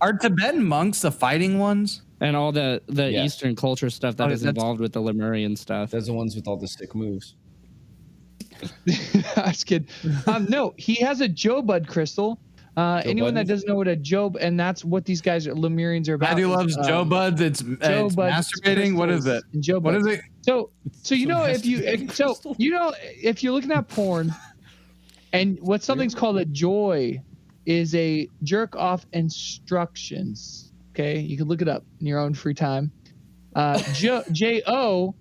Are Tibetan monks the fighting ones? And all the Yeah. Eastern culture stuff that is involved with the Lemurian stuff. That's the ones with all the sick moves. I was kidding. No, he has a Joe Bud crystal, Anyone that doesn't know what a Joe, and that's what these guys are, Lemurians are about. Matthew loves Joe Buds. It's masturbating. What is it? What is it? So if you're looking at porn, and what something's called a joy is a jerk off instructions. Okay, you can look it up in your own free time. Joe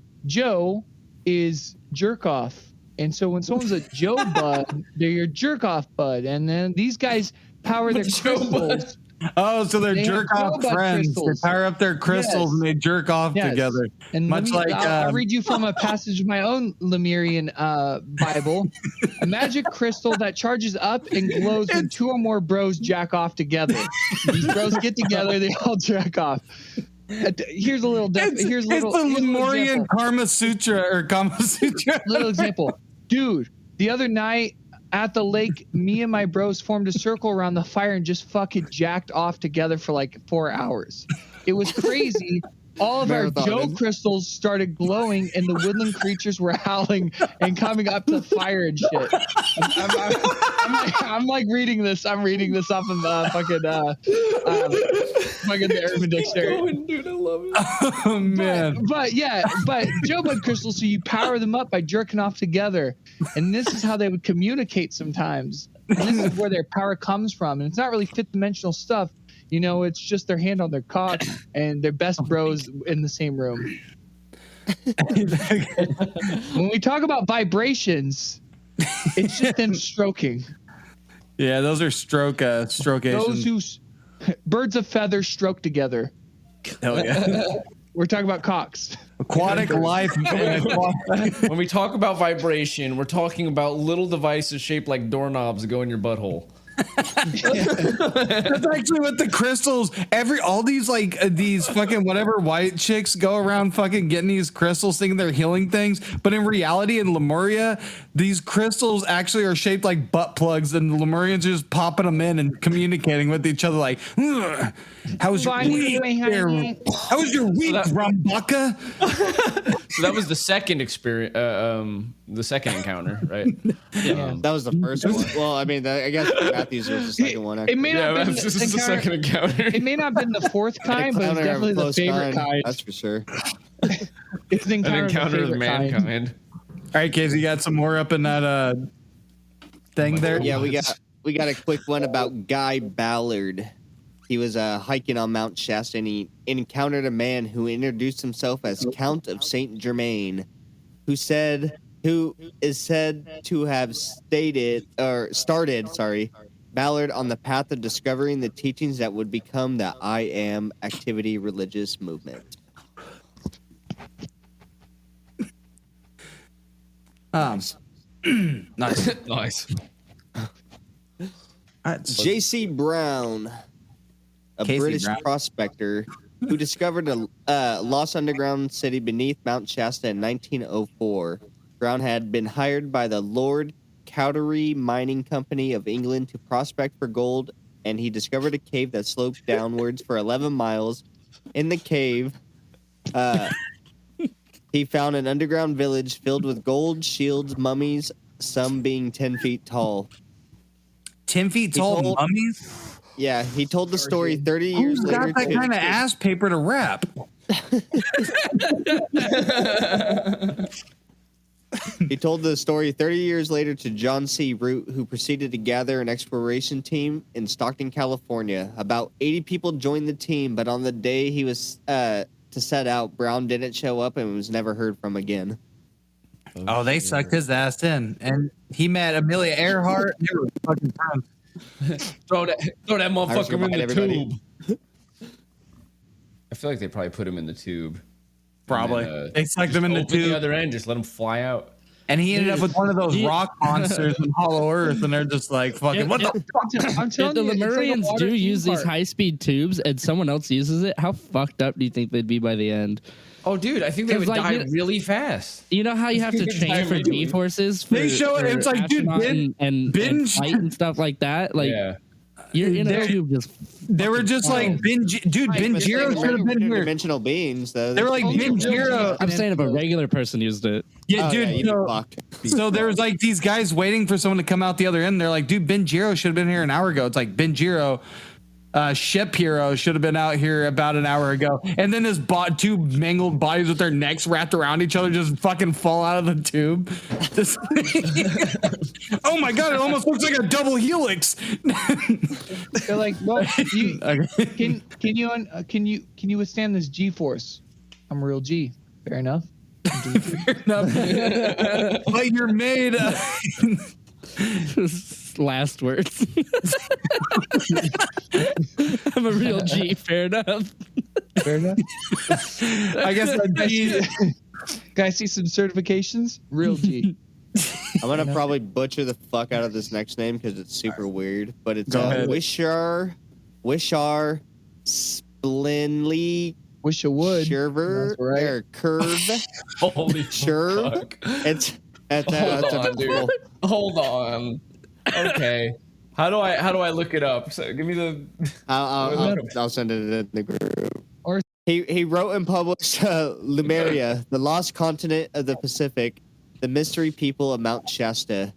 is jerk off. And so when someone's a Joe bud, they're your jerk off bud. And then these guys power their crystals. Oh, so they're jerk off friends. Crystals. They power up their crystals and they jerk off together. And I'll read you from a passage of my own Lemurian Bible. A magic crystal that charges up and glows when 2 or more bros jack off together. These bros get together, they all jack off. Here's a little. It's the Lemurian Kama Sutra. Little example, dude. The other night at the lake, me and my bros formed a circle around the fire and just fucking jacked off together for like 4 hours. It was crazy. All of our Joe crystals started glowing, and the woodland creatures were howling and coming up to the fire and shit. I'm like reading this. I'm reading this off of fucking the Urban Dictionary. Dude, I love it. Oh man. But Joe Bud crystals, so you power them up by jerking off together, and this is how they would communicate sometimes. And this is where their power comes from, and it's not really 5th-dimensional stuff. You know, it's just their hand on their cock and their best bros in the same room. When we talk about vibrations, it's just them stroking. Yeah, those are strokeations. Those who birds of feather stroke together. Hell yeah. We're talking about cocks. Aquatic life. When we talk about vibration, we're talking about little devices shaped like doorknobs that go in your butthole. That's actually what the crystals. All these these fucking whatever white chicks go around fucking getting these crystals thinking they're healing things, but in reality in Lemuria these crystals actually are shaped like butt plugs, and the Lemurians are just popping them in and communicating with each other like, how was your week there? How was your week, Rumbucka? So that was the second experience, the second encounter, right? Yeah, that was the first one. Well, I mean, I guess Matthews was the second one. It may not have been the second encounter. It may not have been the 4th kind, but it's definitely the favorite kind. That's for sure. It's an encounter of mankind. All right, Casey, you got some more up in that thing there? Yeah, we got a quick one about Guy Ballard. He was hiking on Mount Shasta, and he encountered a man who introduced himself as Count of Saint Germain, who is said to have started Ballard on the path of discovering the teachings that would become the I Am activity religious movement. Nice. Nice. J.C. Brown, a British prospector who discovered a lost underground city beneath Mount Shasta in 1904. Brown had been hired by the Lord Cowdery Mining Company of England to prospect for gold, and he discovered a cave that sloped downwards for 11 miles. In the cave, he found an underground village filled with gold, shields, mummies, some being 10 feet tall. 10 feet tall mummies? Yeah, he told the story 30 years later. Who's got that kind of ass paper to wrap? He told the story 30 years later to John C. Root, who proceeded to gather an exploration team in Stockton, California. About 80 people joined the team, but on the day he was to set out, Brown didn't show up and was never heard from again. Oh, they sucked his ass in. And he met Amelia Earhart. They were fucking friends. Throw that motherfucker in the tube. I feel like they probably put him in the tube. Probably. Then, they sucked him in the tube. The other end, just let him fly out. And he ended up with one of those rock monsters in Hollow Earth, and they're just like, fucking, what the fuck? If the Lemurians do use these high-speed tubes and someone else uses it, how fucked up do you think they'd be by the end? Oh, dude, I think they would die really fast. You know how you have to train for G-forces? They show it. It's like, dude, and fight and stuff like that. Like, yeah. You're in a tube. They were just like dude. Benjiro should have been here. Dimensional beings, though. They were like Benjiro. I'm saying if a regular person used it. Yeah, Oh, dude. yeah, you'd be fucked. So there was like these guys waiting for someone to come out the other end. They're like, dude, Benjiro should have been here an hour ago. It's like Benjiro. Ship Hero should have been out here about an hour ago, and then this two mangled bodies with their necks wrapped around each other just fucking fall out of the tube. Oh my god! It almost looks like a double helix. They're like, well, can you withstand this G-force? I'm a real G. Fair enough. Fair enough. But you're made. Last words. I'm a real G. Fair enough. Fair enough. I guess Guys, see some certifications. Real G. I'm gonna probably butcher the fuck out of this next name because it's super weird, but it's Wishar Splinly Wish you would. Sherver Right. or Curve. Holy Sherv. fuck. It's Hold on, dude. Hold on. Okay. How do I look it up? So give me the. I'll send it in the group. He wrote and published Lemuria, the lost continent of the Pacific, the mystery people of Mount Shasta.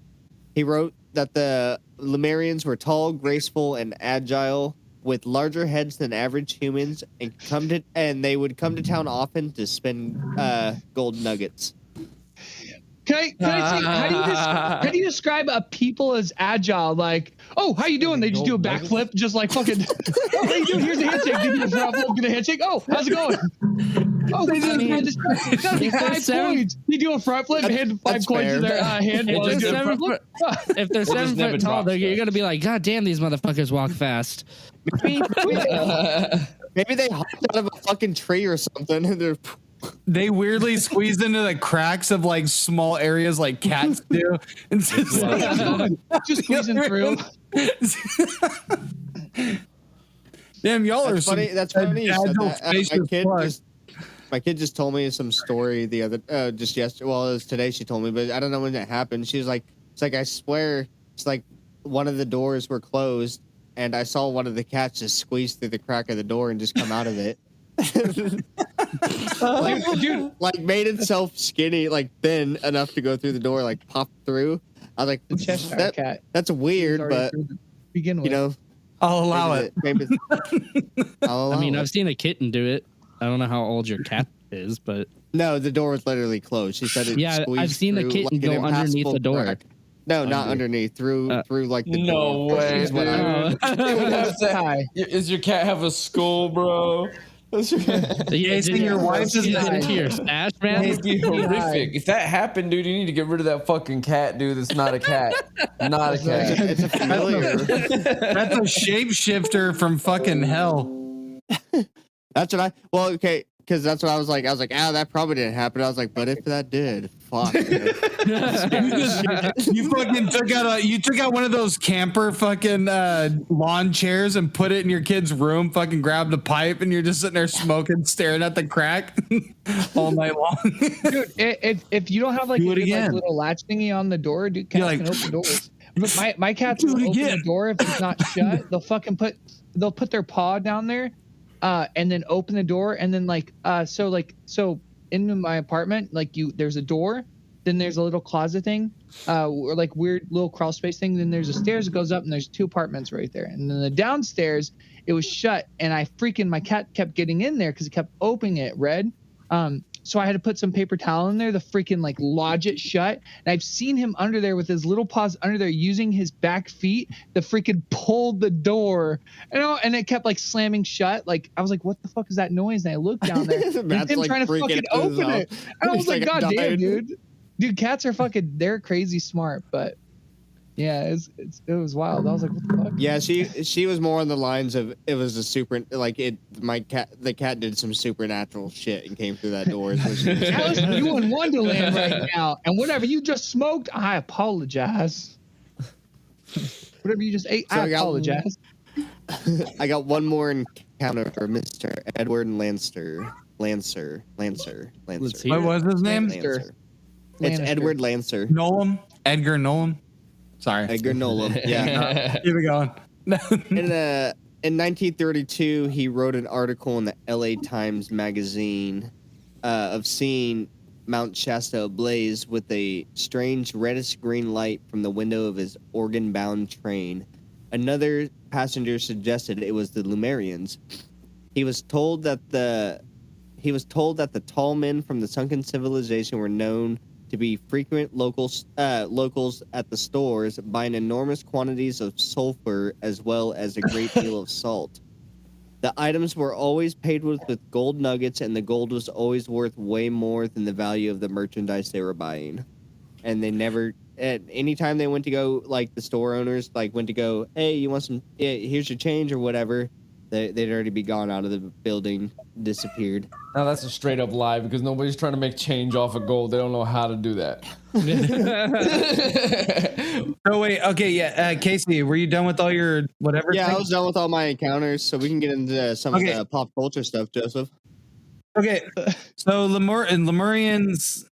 He wrote that the Lemurians were tall, graceful, and agile, with larger heads than average humans, and they would come to town often to spend gold nuggets. Can I say, how do you describe a people as agile? Like, oh, how you doing? They just do a backflip, just like fucking. Oh, how you doing? Here's a handshake. Give me a backflip, get a handshake. Oh, how's it going? Oh, they just gotta be 5 coins. You do a front flip, hand 5 coins in their hand. If they're 7 foot tall, you're gonna be like, God damn, these motherfuckers walk fast. Maybe they hopped out of a fucking tree or something, and they're. They weirdly squeezed into the cracks of like small areas like cats do. And just squeezing through. Damn, y'all are funny. That's funny. My kid just told me some story the other just yesterday. Well, it was today. She told me, but I don't know when it happened. She was like, "It's like I swear, it's like one of the doors were closed, and I saw one of the cats just squeeze through the crack of the door and just come out of it." Dude, like made itself skinny, like thin enough to go through the door, like pop through. I was like, Cheshire cat. That's weird, but begin with. You know, I'll allow it. I mean, I've seen a kitten do it. I don't know how old your cat is, but no, the door was literally closed. She said it. Yeah, I've seen a kitten go underneath the door. Crack. No, not underneath. Through like the no door. way. Does your cat have a skull, bro? Your wife is into your stash, man. It'd be horrific. If that happened, dude, you need to get rid of that fucking cat, dude. That's not a cat. Not a cat. It's a familiar. That's a shapeshifter from fucking hell. That's what okay, because that's what I was like, that probably didn't happen. I was like, but if that did, fuck. You fucking took out one of those camper fucking lawn chairs and put it in your kid's room, fucking grabbed a pipe, and you're just sitting there smoking, staring at the crack all night long. Dude, if you don't have like a little latch thingy on the door, dude, cats can open doors. But my cats will open the door if it's not shut. They'll put their paw down there. And then open the door, and then so in my apartment, there's a door, then there's a little closet thing, or like weird little crawl space thing. Then there's a stairs that goes up, and there's 2 apartments right there. And then the downstairs, it was shut, and my cat kept getting in there because it kept opening it red. So I had to put some paper towel in there to freaking lodge it shut. And I've seen him under there with his little paws under there using his back feet to freaking pull the door. And it kept slamming shut. I was like, what the fuck is that noise? And I looked down there. And him trying to fucking open it. And I was like, God damn, dude. Dude, cats are they're crazy smart, but yeah, it was wild. I was like, what the fuck? Yeah, she was more on the lines of it was a the cat did some supernatural shit and came through that door. Alice, you in Wonderland right now, and whatever you just smoked, I apologize. Whatever you just ate, I apologize. I got one more encounter for Mr. Edward Lancer. Lancer. What was his name? Lancer. It's Edward Lancer. Edgar Nolan. Sorry. Edgar Nolan. Yeah. Keep it going. In 1932, he wrote an article in the LA Times magazine of seeing Mount Shasta ablaze with a strange reddish-green light from the window of his Oregon-bound train. Another passenger suggested it was the Lemurians. He was told that the tall men from the sunken civilization were known to be frequent locals at the stores, buying enormous quantities of sulfur as well as a great deal of salt. The items were always paid with gold nuggets, and the gold was always worth way more than the value of the merchandise they were buying. And they never, at any time they went to go, like the store owners, like went to go, hey, you want some? Yeah, here's your change or whatever. They'd already be gone out of the building, disappeared. Now that's a straight up lie because nobody's trying to make change off of gold. They don't know how to do that. Oh wait, okay, yeah. Casey, were you done with all your whatever? Yeah, things? I was done with all my encounters, so we can get into some of the pop culture stuff, Joseph. Okay, so Lemurians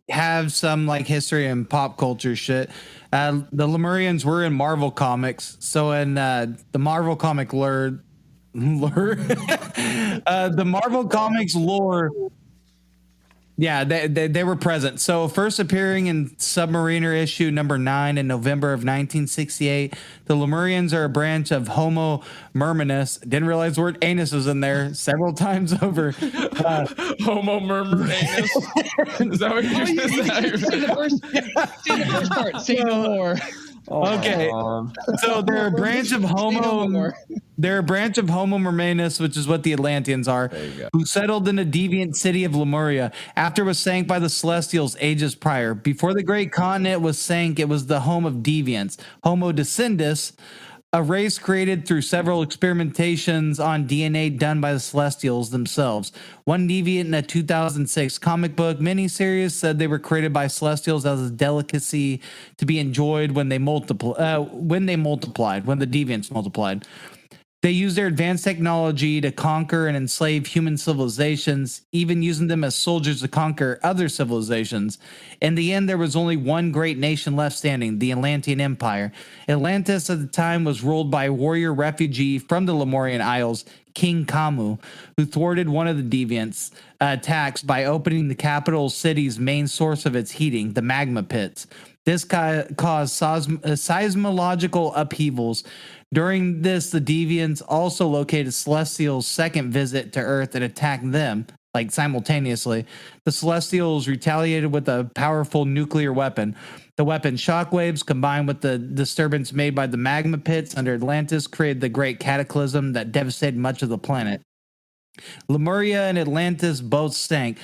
have some like history and pop culture shit. The Lemurians were in Marvel comics, so in the Marvel comic lore, the Marvel comics lore. Yeah, they were present. So first appearing in Submariner issue number 9 in November of 1968, the Lemurians are a branch of Homo murminus. Didn't realize the word anus was in there several times over. Homo murmuranus. Is that what you're Say the first part. Say no more. Okay, so they're a branch of Homo. They're a branch of Homo murmanus, which is what the Atlanteans are, who settled in the deviant city of Lemuria after it was sank by the Celestials ages prior. Before the great continent was sank, it was the home of deviants, Homo descendus, a race created through several experimentations on DNA done by the Celestials themselves. One deviant in a 2006 comic book miniseries said they were created by Celestials as a delicacy to be enjoyed when the deviants multiplied. They used their advanced technology to conquer and enslave human civilizations, even using them as soldiers to conquer other civilizations. In the end, there was only one great nation left standing, the Atlantean Empire. Atlantis at the time was ruled by a warrior refugee from the Lemurian Isles, King Kamu, who thwarted one of the deviants' attacks by opening the capital city's main source of its heating, the magma pits. This caused seismological upheavals. During this, the deviants also located Celestials' second visit to Earth and attacked them, like simultaneously. The Celestials retaliated with a powerful nuclear weapon. The weapon's shockwaves, combined with the disturbance made by the magma pits under Atlantis, created the great cataclysm that devastated much of the planet. Lemuria and Atlantis both sank.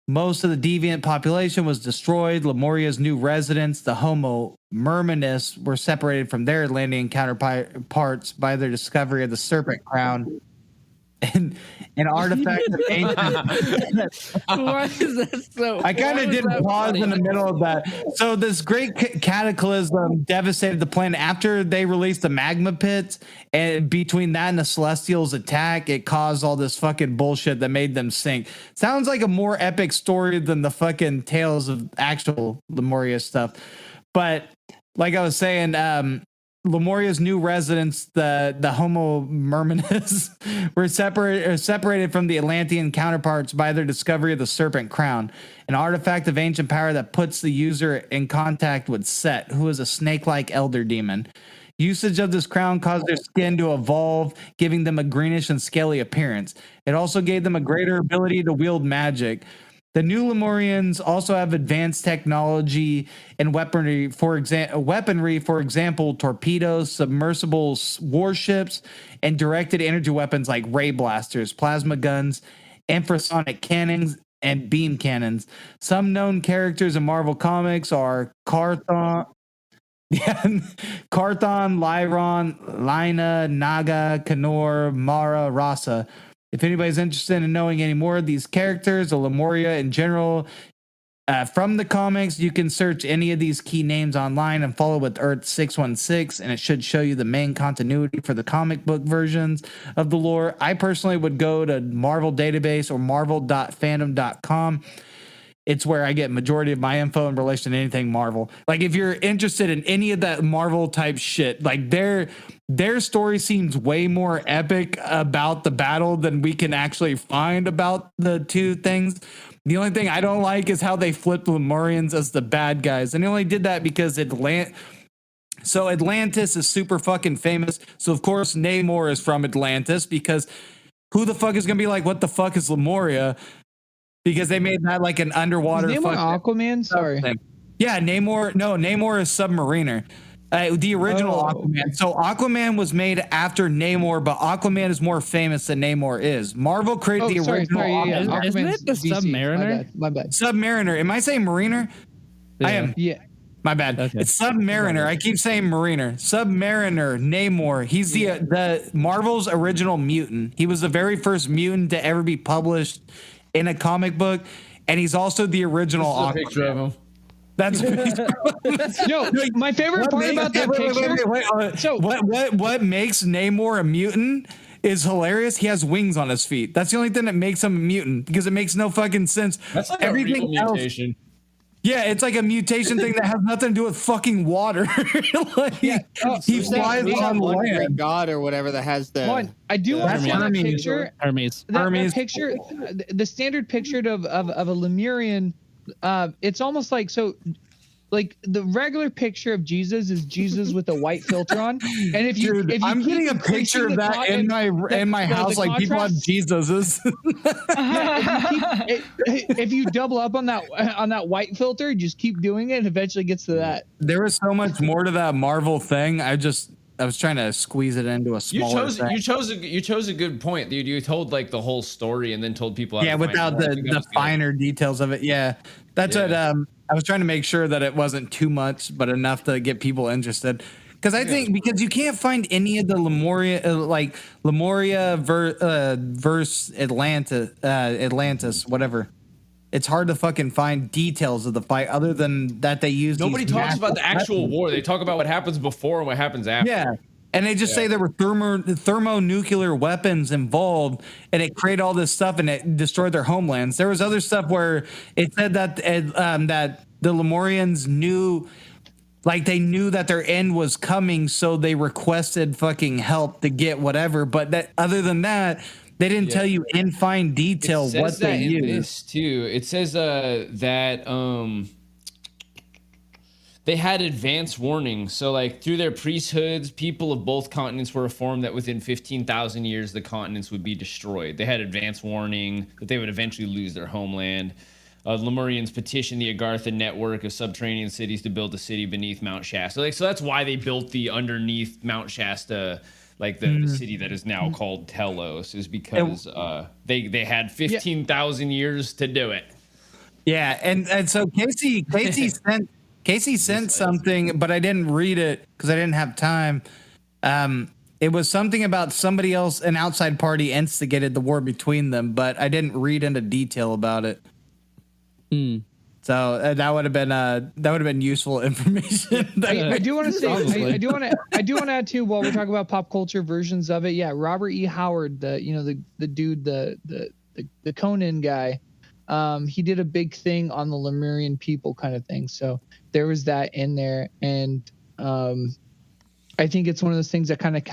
Most of the deviant population was destroyed. Lemuria's new residents, the Homo murminus, were separated from their Atlantean counterparts by their discovery of the serpent crown. And an artifact of ancient. Why is that so? I kind of did pause in the middle of that. So this great cataclysm devastated the planet after they released the magma pits, and between that and the Celestials' attack, it caused all this fucking bullshit that made them sink. Sounds like a more epic story than the fucking tales of actual Lemuria stuff. But like I was saying, Lemuria's new residents, the Homo murminus, were separated from the Atlantean counterparts by their discovery of the Serpent Crown, an artifact of ancient power that puts the user in contact with Set, who is a snake-like elder demon. Usage of this crown caused their skin to evolve, giving them a greenish and scaly appearance. It also gave them a greater ability to wield magic. The new Lemurians also have advanced technology and weaponry, for example, torpedoes, submersible warships, and directed energy weapons like ray blasters, plasma guns, infrasonic cannons, and beam cannons. Some known characters in Marvel Comics are Carthon, Lyron, Lina, Naga, Kanor, Mara, Rasa. If anybody's interested in knowing any more of these characters or Lemuria in general from the comics, you can search any of these key names online and follow with Earth 616, and it should show you the main continuity for the comic book versions of the lore. I personally would go to Marvel Database or marvel.fandom.com. It's where I get majority of my info in relation to anything Marvel. Like if you're interested in any of that Marvel type shit, like their story seems way more epic about the battle than we can actually find about the two things. The only thing I don't like is how they flipped Lemurians as the bad guys. And they only did that because Atlantis is super fucking famous. So of course Namor is from Atlantis, because who the fuck is going to be like, what the fuck is Lemuria? Because they made that like an underwater. Is Namor Aquaman? Sorry. Thing. Yeah, Namor is Submariner. The original Aquaman. So Aquaman was made after Namor, but Aquaman is more famous than Namor is. Marvel created the original Aquaman. Isn't it the Submariner? My bad. Submariner. Am I saying Mariner? Yeah. I am. Yeah. My bad. Okay. It's Submariner. I keep saying Mariner. Submariner, Namor. He's the Marvel's original mutant. He was the very first mutant to ever be published in a comic book, and he's also the original Aquaman. Picture of him. That's no. My favorite part about that picture. So what makes Namor a mutant is hilarious. He has wings on his feet. That's the only thing that makes him a mutant, because it makes no fucking sense. That's like everything a real mutation. Yeah, it's like a mutation thing that has nothing to do with fucking water. Like, he flies on land. God or whatever that has the. I do want to see that picture. Hermes. That picture, the standard picture of a Lemurian. It's almost like like the regular picture of Jesus is Jesus with a white filter on, and if you I'm getting a picture of that in my house, like people have Jesuses. If you double up on that white filter, just keep doing it, and eventually gets to that. There is so much more to that Marvel thing. I was trying to squeeze it into a smaller thing. You chose a good point, dude. You told like the whole story and then told people how to without the finer details of it. Yeah. That's what I was trying to make sure that it wasn't too much, but enough to get people interested. Because I think because you can't find any of the Lemuria versus Atlantis, whatever. It's hard to fucking find details of the fight other than that they use. Nobody talks about the actual war. They talk about what happens before and what happens after. Yeah. And they just say there were thermonuclear weapons involved, and it created all this stuff, and it destroyed their homelands. There was other stuff where it said that that the Lemurians knew, like they knew that their end was coming, so they requested fucking help to get whatever. But that other than that, they didn't tell you in fine detail what they used. Too. It says that they had advance warning. So, like, through their priesthoods, people of both continents were informed that within 15,000 years, the continents would be destroyed. They had advance warning that they would eventually lose their homeland. Lemurians petitioned the Agartha network of subterranean cities to build a city beneath Mount Shasta. So that's why they built the underneath Mount Shasta, like the city that is now called Telos, is because they had 15,000 years to do it. Yeah, and so Casey sent something, but I didn't read it because I didn't have time. It was something about somebody else, an outside party instigated the war between them, but I didn't read into detail about it. So that would have been useful information. I do want to say, I do want to add too, while we're talking about pop culture versions of it. Yeah, Robert E. Howard, the dude, the Conan guy. He did a big thing on the Lemurian people kind of thing. So there was that in there. And I think it's one of those things that kind of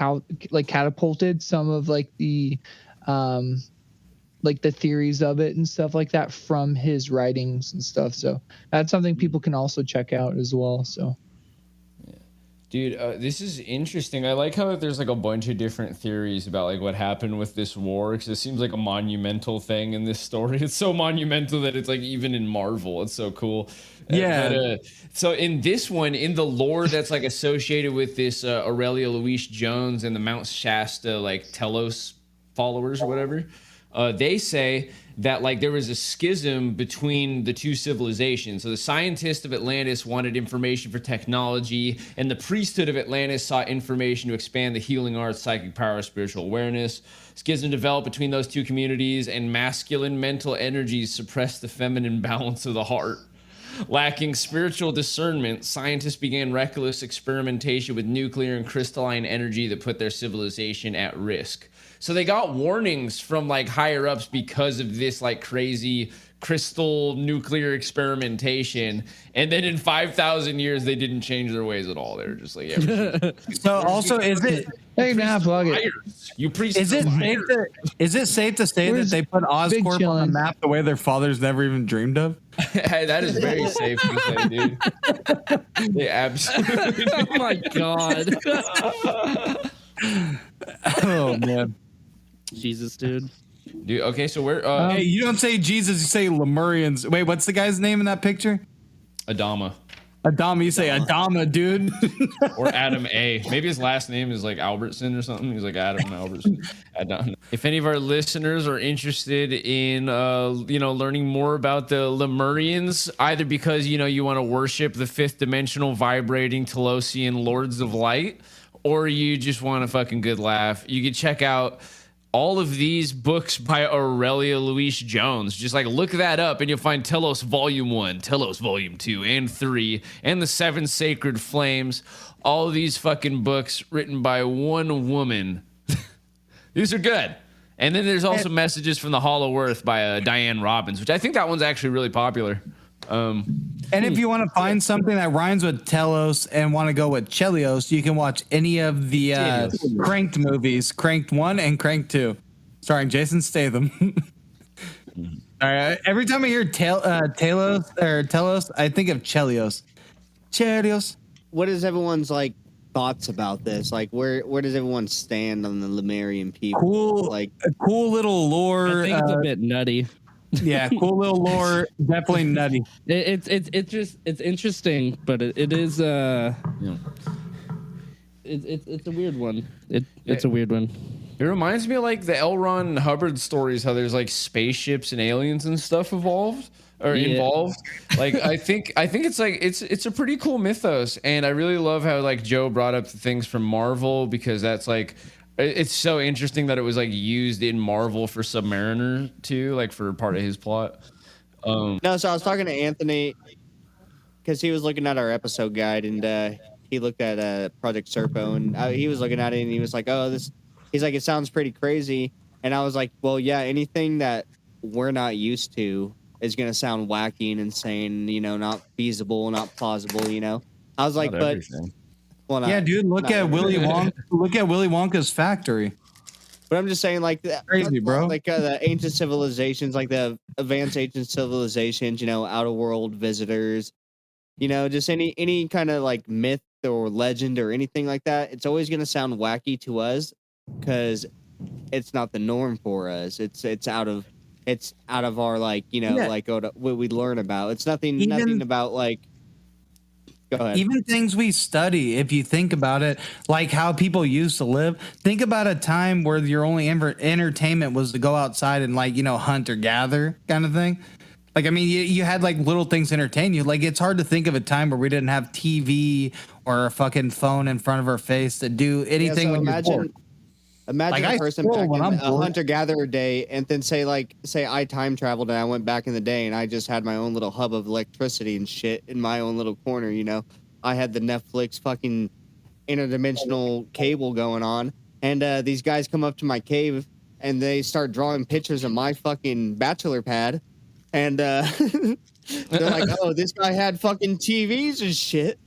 catapulted some of like the theories of it and stuff like that from his writings and stuff. So that's something people can also check out as well. So. Dude, this is interesting. I like how there's like a bunch of different theories about like what happened with this war, because it seems like a monumental thing in this story. It's so monumental that it's like even in Marvel, it's so cool. Yeah. So in this one, in the lore that's like associated with this Aurelia Louise Jones and the Mount Shasta like Telos followers or whatever, they say that like there was a schism between the two civilizations. So the scientists of Atlantis wanted information for technology, and the priesthood of Atlantis sought information to expand the healing arts, psychic power, spiritual awareness. Schism developed between those two communities, and masculine mental energies suppressed the feminine balance of the heart. Lacking spiritual discernment, scientists began reckless experimentation with nuclear and crystalline energy that put their civilization at risk. So they got warnings from like higher ups because of this like crazy crystal nuclear experimentation, and then in 5,000 years they didn't change their ways at all. They were just like, yeah, So also, is it Hey, man, plug it. you priests is it safe to say that they put Oscorp on chillin'? the map the way their fathers never even dreamed of? Hey, that is very safe to say, dude. They absolutely Oh my god. Oh man. Jesus, dude. Dude, okay, so where Hey, you don't say Jesus, you say Lemurians. Wait, what's the guy's name in that picture? Adama Adama, you say Adama, dude. or Adam A. Maybe his last name is like Albertson or something. He's like Adam Albertson. I don't know. If any of our listeners are interested in learning more about the Lemurians, either because you want to worship the fifth dimensional vibrating Telosian lords of light, or you just want a fucking good laugh, you can check out all of these books by Aurelia Louise Jones. Just like look that up and you'll find Telos Volume 1, Telos Volume 2 and 3, and the Seven Sacred Flames. All of these fucking books written by one woman. These are good. And then there's also Messages from the Hollow Earth by Diane Robbins, which I think that one's actually really popular. And if you want to find something that rhymes with Telos and want to go with Chelios, you can watch any of the Cranked movies, Cranked 1 and Cranked 2, starring Jason Statham. All right. Every time I hear Telos, I think of Chelios. Chelios. What is everyone's like thoughts about this? Like, where does everyone stand on the Lemurian people? Cool, like a cool little lore. I think it's a bit nutty. Yeah, cool little lore. Definitely nutty. It's interesting, but it is it's a weird one. It's a weird one. It reminds me of like the L. Ron Hubbard stories, how there's like spaceships and aliens and stuff involved. Like I think it's like it's a pretty cool mythos, and I really love how like Joe brought up the things from Marvel, because that's like it's so interesting that it was like used in Marvel for Submariner too, like for part of his plot. No, so I was talking to Anthony because he was looking at our episode guide, and he looked at Project Serpo, and he was looking at it, and he was like, "Oh, this." He's like, "It sounds pretty crazy," and I was like, "Well, yeah, anything that we're not used to is gonna sound wacky and insane, not feasible, not plausible, I was like, but well, yeah, dude, look at Willy Wonka. Look at Willy Wonka's factory. But I'm just saying, like, crazy, bro. Like the ancient civilizations, like the advanced ancient civilizations, out of world visitors, just any kind of like myth or legend or anything like that. It's always gonna sound wacky to us because it's not the norm for us. It's out of our like like what we learn about. It's nothing about like. Go ahead. Even things we study, if you think about it, like how people used to live. Think about a time where your only entertainment was to go outside and like hunt or gather kind of thing. Like, I mean, you had like little things to entertain you. Like, it's hard to think of a time where we didn't have TV or a fucking phone in front of our face to do anything. Yeah, so imagine a person back in a hunter-gatherer day, and then say I time traveled and I went back in the day and I just had my own little hub of electricity and shit in my own little corner, I had the Netflix fucking interdimensional cable going on, and these guys come up to my cave and they start drawing pictures of my fucking bachelor pad, and they're like, "Oh, this guy had fucking TVs and shit."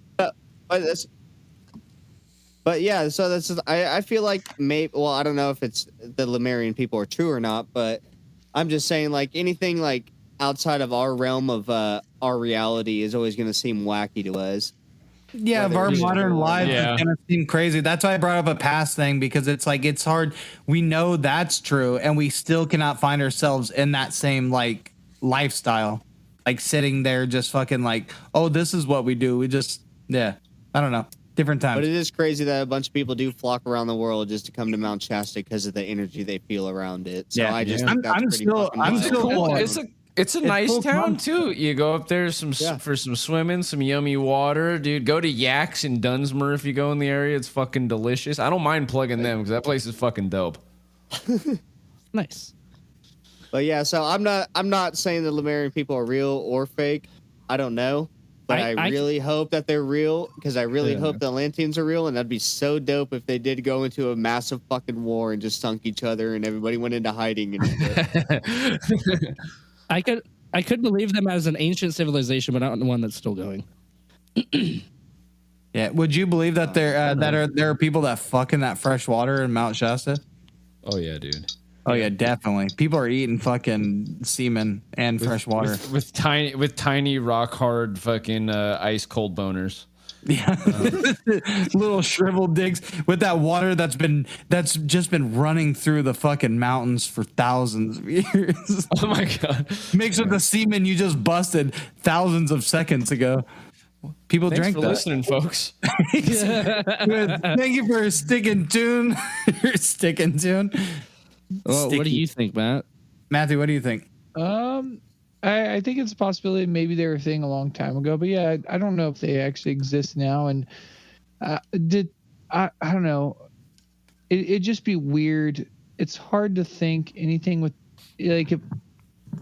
But yeah, so I feel like I don't know if it's the Lemurian people are true or not, but I'm just saying like anything like outside of our realm of our reality is always going to seem wacky to us. Yeah, of our modern lives is going to seem crazy. That's why I brought up a past thing, because it's like it's hard. We know that's true, and we still cannot find ourselves in that same like lifestyle, like sitting there just fucking like, oh, this is what we do. We just I don't know. Different times. But it is crazy that a bunch of people do flock around the world just to come to Mount Shasta because of the energy they feel around it. So I just think that's I'm still cool. It's a nice town too. You go up there for some swimming, some yummy water, dude. Go to Yaks in Dunsmore if you go in the area. It's fucking delicious. I don't mind plugging them because that place is fucking dope. Nice. But yeah, so I'm not saying the Lemurian people are real or fake. I don't know. But I really hope that they're real, because I really hope the Atlanteans are real, and that'd be so dope if they did go into a massive fucking war and just sunk each other and everybody went into hiding and shit. I could believe them as an ancient civilization, but not one that's still going. Yeah, would you believe that there are people that fuck in that fresh water in Mount Shasta? Oh yeah, dude. Oh yeah, definitely. People are eating fucking semen and fresh water with tiny rock hard fucking ice cold boners. Yeah, little shriveled dicks with that water that's just been running through the fucking mountains for thousands of years. Oh my god! Mixed with the semen you just busted thousands of seconds ago. People Thanks drank for that. Listening, folks. Thank you for sticking tune. Sticking tune. Well, what do you think, Matt? Matthew, what do you think? I think it's a possibility. Maybe they were a thing a long time ago, but yeah, I don't know if they actually exist now. And I don't know. It'd just be weird. It's hard to think anything with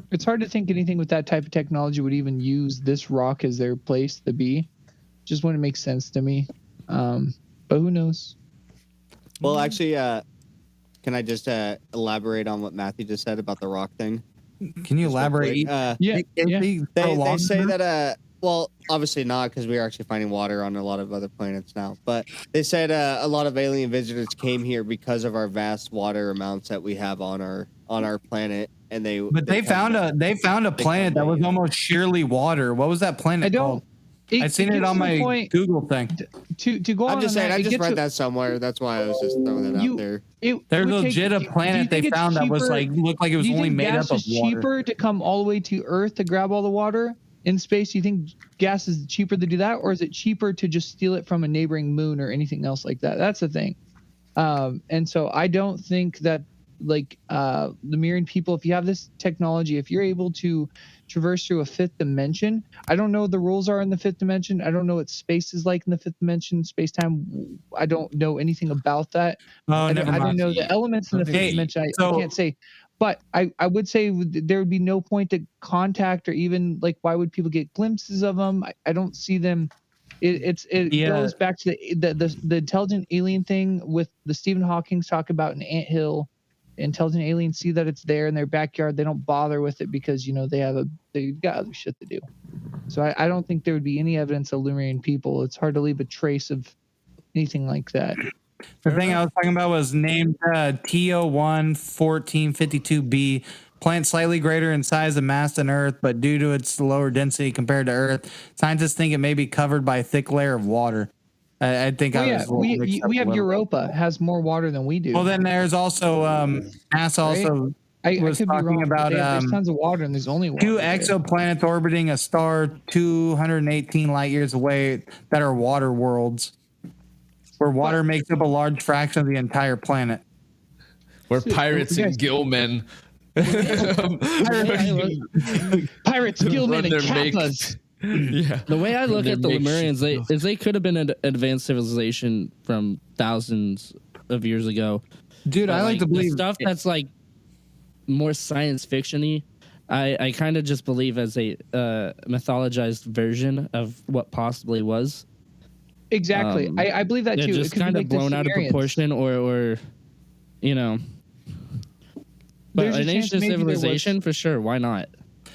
it's hard to think anything with that type of technology would even use this rock as their place to be. Just wouldn't make sense to me. But who knows? Well, actually, can I just elaborate on what Matthew just said about the rock thing? Can you elaborate? Yeah. They say that, well, obviously not, because we are actually finding water on a lot of other planets now. But they said a lot of alien visitors came here because of our vast water amounts that we have on our planet, and they found a planet that was almost sheerly water. What was that planet called? I've seen it on my Google thing. To go on, I'm just saying, I just read that somewhere. That's why I was just throwing that out there. There's legit a planet they found that was looked like it was only made up of water. Do you think gas is cheaper to come all the way to Earth to grab all the water in space? Do you think gas is cheaper to do that, or is it cheaper to just steal it from a neighboring moon or anything else like that? That's the thing. And so I don't think that Lemurian people, if you have this technology, if you're able to traverse through a fifth dimension, I don't know what the rules are in the fifth dimension. I don't know what space is like in the fifth dimension, space time. I don't know anything about that. I don't know the elements in the fifth dimension. I can't say, but I would say there would be no point to contact, or even why would people get glimpses of them? I don't see them. It goes back to the intelligent alien thing with the Stephen Hawking's talk about an anthill. Intelligent aliens see that it's there in their backyard. They don't bother with it because they've got other shit to do. So I don't think there would be any evidence of Lemurian people. It's hard to leave a trace of anything like that. The thing I was talking about was named TO1 1452b. Plant slightly greater in size and mass than Earth, but due to its lower density compared to Earth, scientists think it may be covered by a thick layer of water. I think we have Europa has more water than we do. Well, then there's also NASA also was talking about there's tons of water and there's only water 2 exoplanets orbiting a star 218 light years away that are water worlds, where water makes up a large fraction of the entire planet. Where pirates and gillmen, pirates, gillmen, and kappas. Yeah. The way I look at the Lemurians, they could have been an advanced civilization from thousands of years ago. Dude, I like to believe stuff that's more science fiction-y. I kind of just believe as a mythologized version of what possibly was. Exactly. I believe that too. Just kind of blown out of proportion, or But an ancient civilization, for sure. Why not?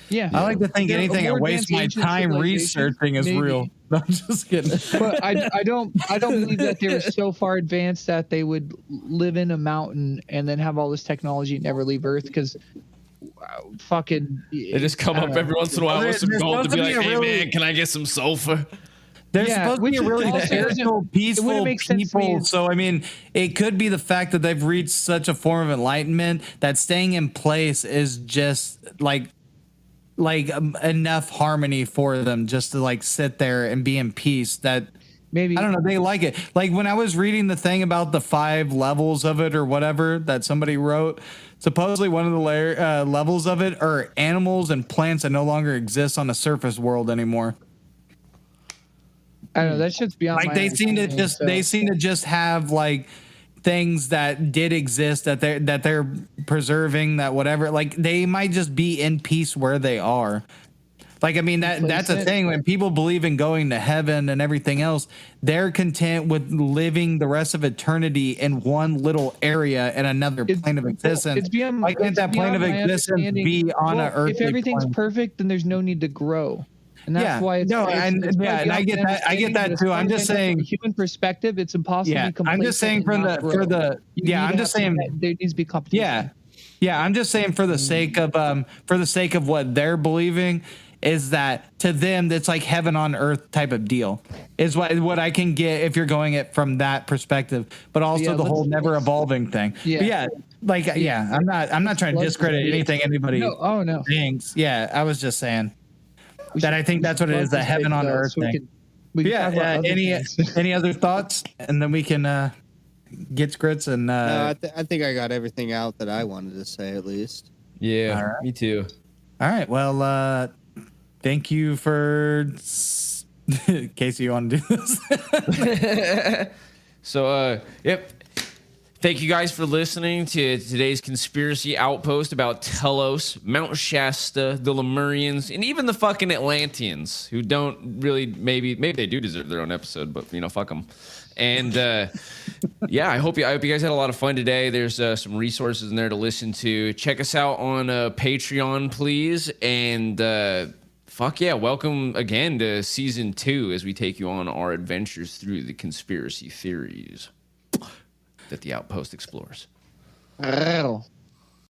Yeah, I like to think anything I waste my time researching is real. No, I'm just kidding. But I don't believe that they're so far advanced that they would live in a mountain and then have all this technology and never leave Earth, because fucking they just come up every once in a while with some gold to be like, hey man, can I get some sulfur? They're supposed to be a really spiritual, peaceful people. So, I mean, it could be the fact that they've reached such a form of enlightenment that staying in place is just enough harmony for them just to sit there and be in peace. That maybe, I don't know, they like it. Like when I was reading the thing about the 5 levels of it or whatever that somebody wrote, supposedly one of the levels of it are animals and plants that no longer exist on the surface world anymore. I don't know, that shit's beyond they seem to just have things that did exist that they're preserving, that whatever, they might just be in peace where they are. Like, I mean, that's a thing. When people believe in going to heaven and everything else, they're content with living the rest of eternity in one little area and another plane of existence. Why can't that plane of existence be on an earthly If everything's plane? perfect, then there's no need to grow. And that's why it's and I get that. I get that too. I'm just saying, from a human perspective, it's impossible to be complacent. I'm just saying I'm just saying there needs to be competition. Yeah, I'm just saying for the sake of what they're believing, is that to them it's like heaven on earth type of deal, is what I can get if you're going it from that perspective. But also the whole never evolving thing. I'm not trying to discredit anything anybody thinks. Yeah, I was just saying that I think that's what it is, the heaven on earth thing. Any other thoughts, and then we can get scripts and no, I think I got everything out that I wanted to say, at least. Yeah, me too. All right, well, thank you for Casey, you want to do this? So yep, thank you guys for listening to today's Conspiracy Outpost about Telos, Mount Shasta, the Lemurians, and even the fucking Atlanteans, who don't really, maybe they do deserve their own episode, but fuck them. And yeah, I hope you guys had a lot of fun today. There's some resources in there to listen to. Check us out on Patreon, please. And fuck yeah, welcome again to season 2 as we take you on our adventures through the conspiracy theories that the Outpost explores.